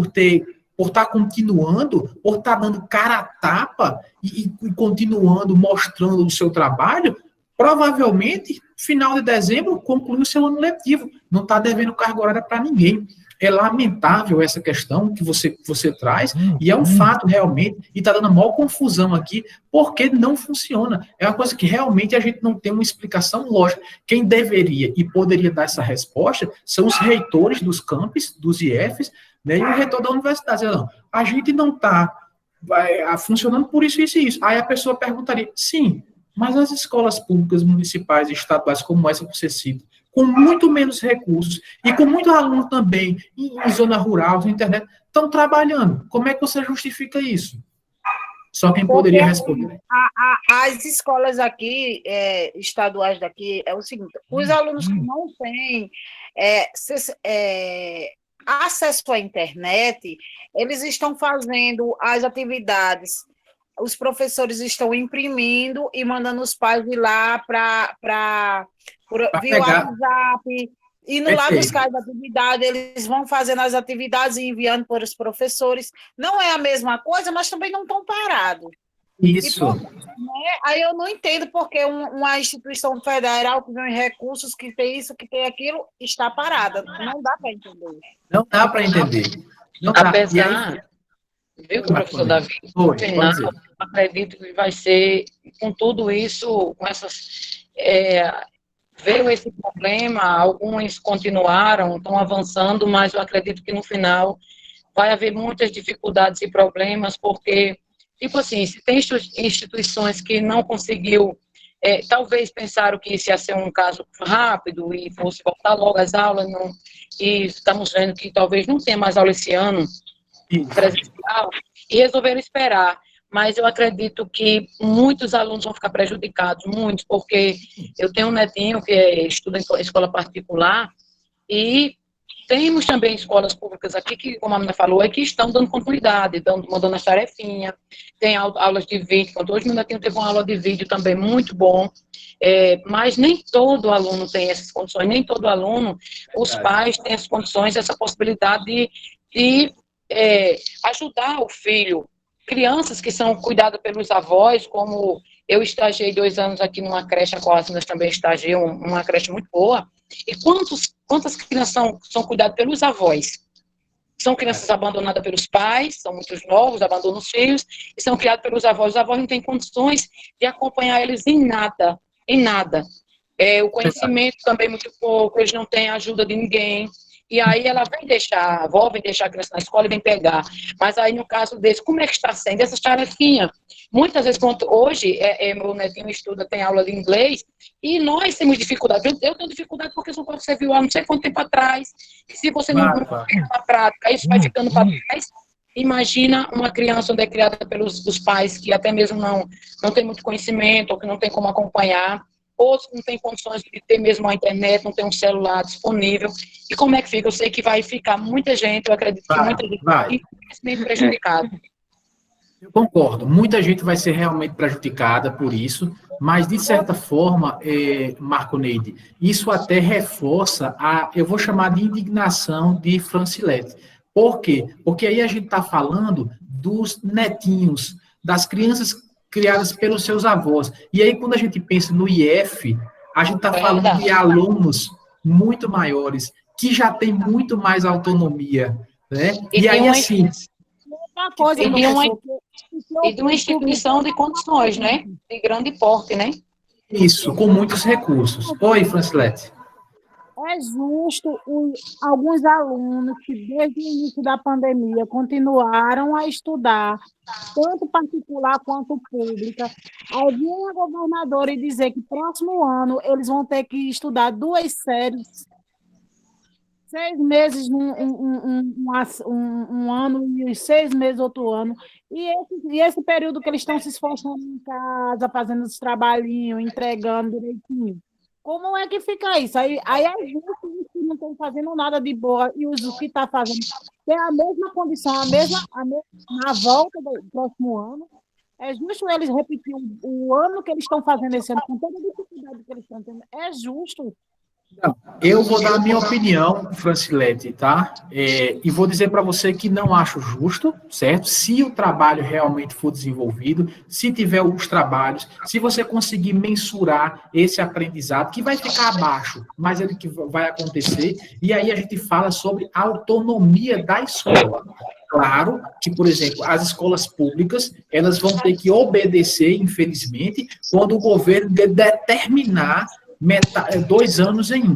estar continuando, por estar dando cara a tapa e continuando mostrando o seu trabalho, provavelmente, final de dezembro, conclui o seu ano letivo. Não está devendo carga horária para ninguém. É lamentável essa questão que você traz, e é um fato realmente, e está dando a maior confusão aqui, porque não funciona. É uma coisa que realmente a gente não tem uma explicação lógica. Quem deveria e poderia dar essa resposta são os reitores dos campos, dos IFs, né, e o reitor da universidade. Não, a gente não está funcionando por isso, isso e isso. Aí a pessoa perguntaria, sim, mas as escolas públicas, municipais e estaduais como essa que você cita, com muito menos recursos e com muito aluno também em zona rural, na internet, estão trabalhando. Como é que você justifica isso? Só quem poderia responder. As escolas aqui, estaduais daqui, é o seguinte, os alunos que não têm acesso à internet, eles estão fazendo as atividades, os professores estão imprimindo e mandando os pais ir lá via WhatsApp, indo lá buscar as atividades, eles vão fazendo as atividades e enviando para os professores. Não é a mesma coisa, mas também não estão parados. Isso. Aí eu não entendo porque uma instituição federal que tem recursos, que tem isso, que tem aquilo, está parada. Não dá para entender. Não dá para entender. Não dá. Apesar, viu, professor Davi? No final, acredito que vai ser, com tudo isso, com essas... veio esse problema, alguns continuaram, estão avançando, mas eu acredito que no final vai haver muitas dificuldades e problemas, porque, tipo assim, se tem instituições que não conseguiu, talvez pensaram que isso ia ser um caso rápido e fosse voltar logo às aulas, e estamos vendo que talvez não tenha mais aula esse ano, presencial, e resolveram esperar. Mas eu acredito que muitos alunos vão ficar prejudicados, muitos, porque eu tenho um netinho que estuda em escola particular e temos também escolas públicas aqui que, como a menina falou, que estão dando continuidade, mandando as tarefinhas, tem aulas de vídeo, hoje meu netinho teve uma aula de vídeo também muito bom, mas nem todo aluno tem essas condições, nem todo aluno, os pais têm as condições, essa possibilidade de ajudar o filho. Crianças que são cuidadas pelos avós, como eu estagiei 2 anos aqui numa creche, a qual as meninas também estagiam, uma creche muito boa, e quantas crianças são cuidadas pelos avós? São crianças abandonadas pelos pais, são muitos novos, abandonam os filhos, e são criados pelos avós. Os avós não têm condições de acompanhar eles em nada, em nada. O conhecimento também muito pouco, eles não têm ajuda de ninguém. E aí ela a avó vem deixar a criança na escola e vem pegar. Mas aí, no caso desse, como é que está sendo essas tarefinhas? Muitas vezes, hoje, meu netinho estuda, tem aula de inglês, e nós temos dificuldade. Eu tenho dificuldade porque você viu há não sei quanto tempo atrás. E se você não pega na prática, isso vai ficando para trás. Imagina uma criança onde é criada pelos pais que até mesmo não tem muito conhecimento, ou que não tem como acompanhar. outros não têm condições de ter mesmo a internet, não tem um celular disponível. E como é que fica? Eu sei que vai ficar muita gente, eu acredito que muita gente vai ser infelizmente prejudicada. Eu concordo, muita gente vai ser realmente prejudicada por isso, mas de certa forma, Marco Neide, isso até reforça eu vou chamar de indignação de Francilete. Por quê? Porque aí a gente está falando dos netinhos, das crianças criadas pelos seus avós. E aí, quando a gente pensa no IF, a gente está falando de alunos muito maiores, que já têm muito mais autonomia, né? E aí, assim... Uma coisa, e de uma instituição de condições, né? De grande porte, né? Isso, com muitos recursos. Oi, Francilete. É justo alguns alunos que, desde o início da pandemia, continuaram a estudar, tanto particular quanto pública. Aí vinha a governadora e dizer que próximo ano eles vão ter que estudar 2 séries, 6 meses um ano e 6 meses outro ano. E esse período que eles estão se esforçando em casa, fazendo os trabalhinhos, entregando direitinho. Como é que fica isso? Aí a gente que não estão fazendo nada de boa e os que estão fazendo tem a mesma condição, na volta do próximo ano. É justo eles repetir o ano que eles estão fazendo esse ano, com toda a dificuldade que eles estão tendo. É justo. Não, eu vou dar a minha opinião, Francilete, tá? E vou dizer para você que não acho justo, certo? Se o trabalho realmente for desenvolvido, se tiver os trabalhos, se você conseguir mensurar esse aprendizado, que vai ficar abaixo, mas ele que vai acontecer, e aí a gente fala sobre a autonomia da escola. Claro que, por exemplo, as escolas públicas, elas vão ter que obedecer, infelizmente, quando o governo determinar 2 anos em 1. Né?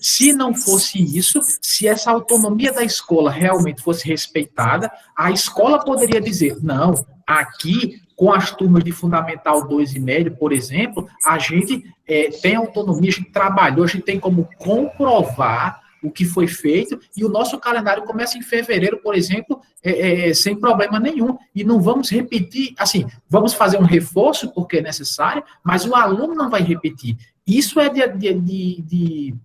Se não fosse isso, se essa autonomia da escola realmente fosse respeitada, a escola poderia dizer, não, aqui, com as turmas de Fundamental 2,5, por exemplo, a gente tem autonomia, a gente trabalhou, a gente tem como comprovar o que foi feito, e o nosso calendário começa em fevereiro, por exemplo, sem problema nenhum, e não vamos repetir, assim, vamos fazer um reforço, porque é necessário, mas o aluno não vai repetir. Isso é de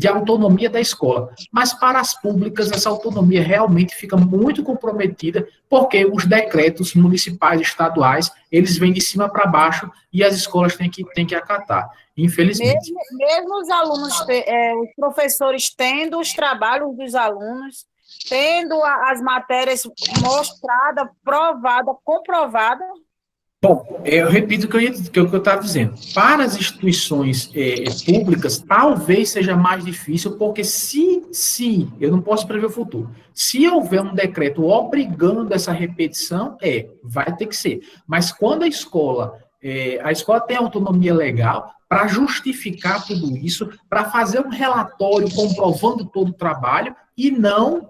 autonomia da escola. Mas para as públicas, essa autonomia realmente fica muito comprometida, porque os decretos municipais e estaduais, eles vêm de cima para baixo e as escolas têm que acatar, infelizmente. Mesmo os alunos, os professores tendo os trabalhos dos alunos, tendo as matérias mostradas, provadas, comprovadas. Bom, eu repito o que eu estava dizendo. Para as instituições públicas, talvez seja mais difícil, porque se eu não posso prever o futuro, se houver um decreto obrigando essa repetição, vai ter que ser. Mas quando a escola tem autonomia legal para justificar tudo isso, para fazer um relatório comprovando todo o trabalho e não,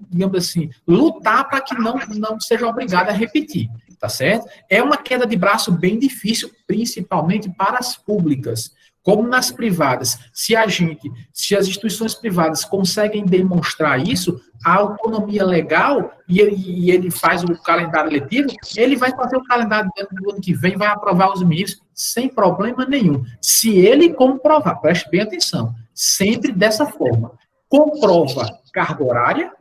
digamos assim, lutar para que não seja obrigado a repetir. Tá certo? É uma queda de braço bem difícil, principalmente para as públicas. Como nas privadas, se as instituições privadas conseguem demonstrar isso, a autonomia legal, e ele faz o calendário letivo, ele vai fazer o calendário do ano que vem, vai aprovar os meninos sem problema nenhum. Se ele comprovar, preste bem atenção, sempre dessa forma, comprova carga horária,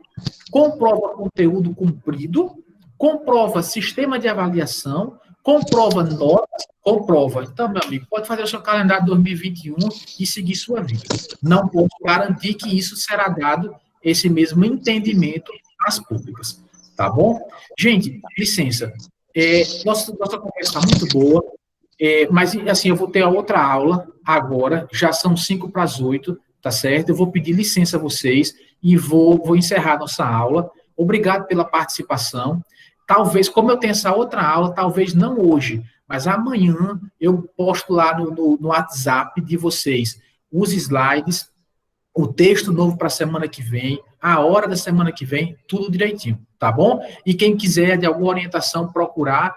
comprova conteúdo cumprido, comprova sistema de avaliação, comprova notas, comprova. Então, meu amigo, pode fazer o seu calendário 2021 e seguir sua vida. Não posso garantir que isso será dado esse mesmo entendimento às públicas. Tá bom? Gente, licença. Nossa conversa está muito boa, mas, assim, eu vou ter a outra aula agora, já são 7:55, tá certo? Eu vou pedir licença a vocês e vou encerrar nossa aula. Obrigado pela participação. Talvez, como eu tenho essa outra aula, talvez não hoje, mas amanhã eu posto lá no WhatsApp de vocês os slides, o texto novo para a semana que vem, a hora da semana que vem, tudo direitinho, tá bom? E quem quiser de alguma orientação procurar,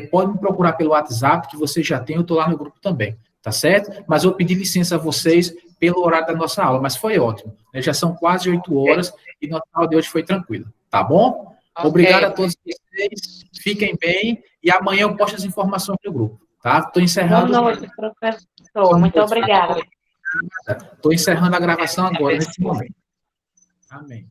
pode me procurar pelo WhatsApp, que vocês já têm, eu estou lá no grupo também, tá certo? Mas eu pedi licença a vocês pelo horário da nossa aula, mas foi ótimo, né? Já são quase 8 horas e nossa aula de hoje foi tranquila, tá bom? Obrigado a todos vocês, fiquem bem, e amanhã eu posto as informações no grupo, Tá? Estou Boa encerrando. noite, professor. Muito obrigada. Estou encerrando a gravação agora, nesse momento. Amém.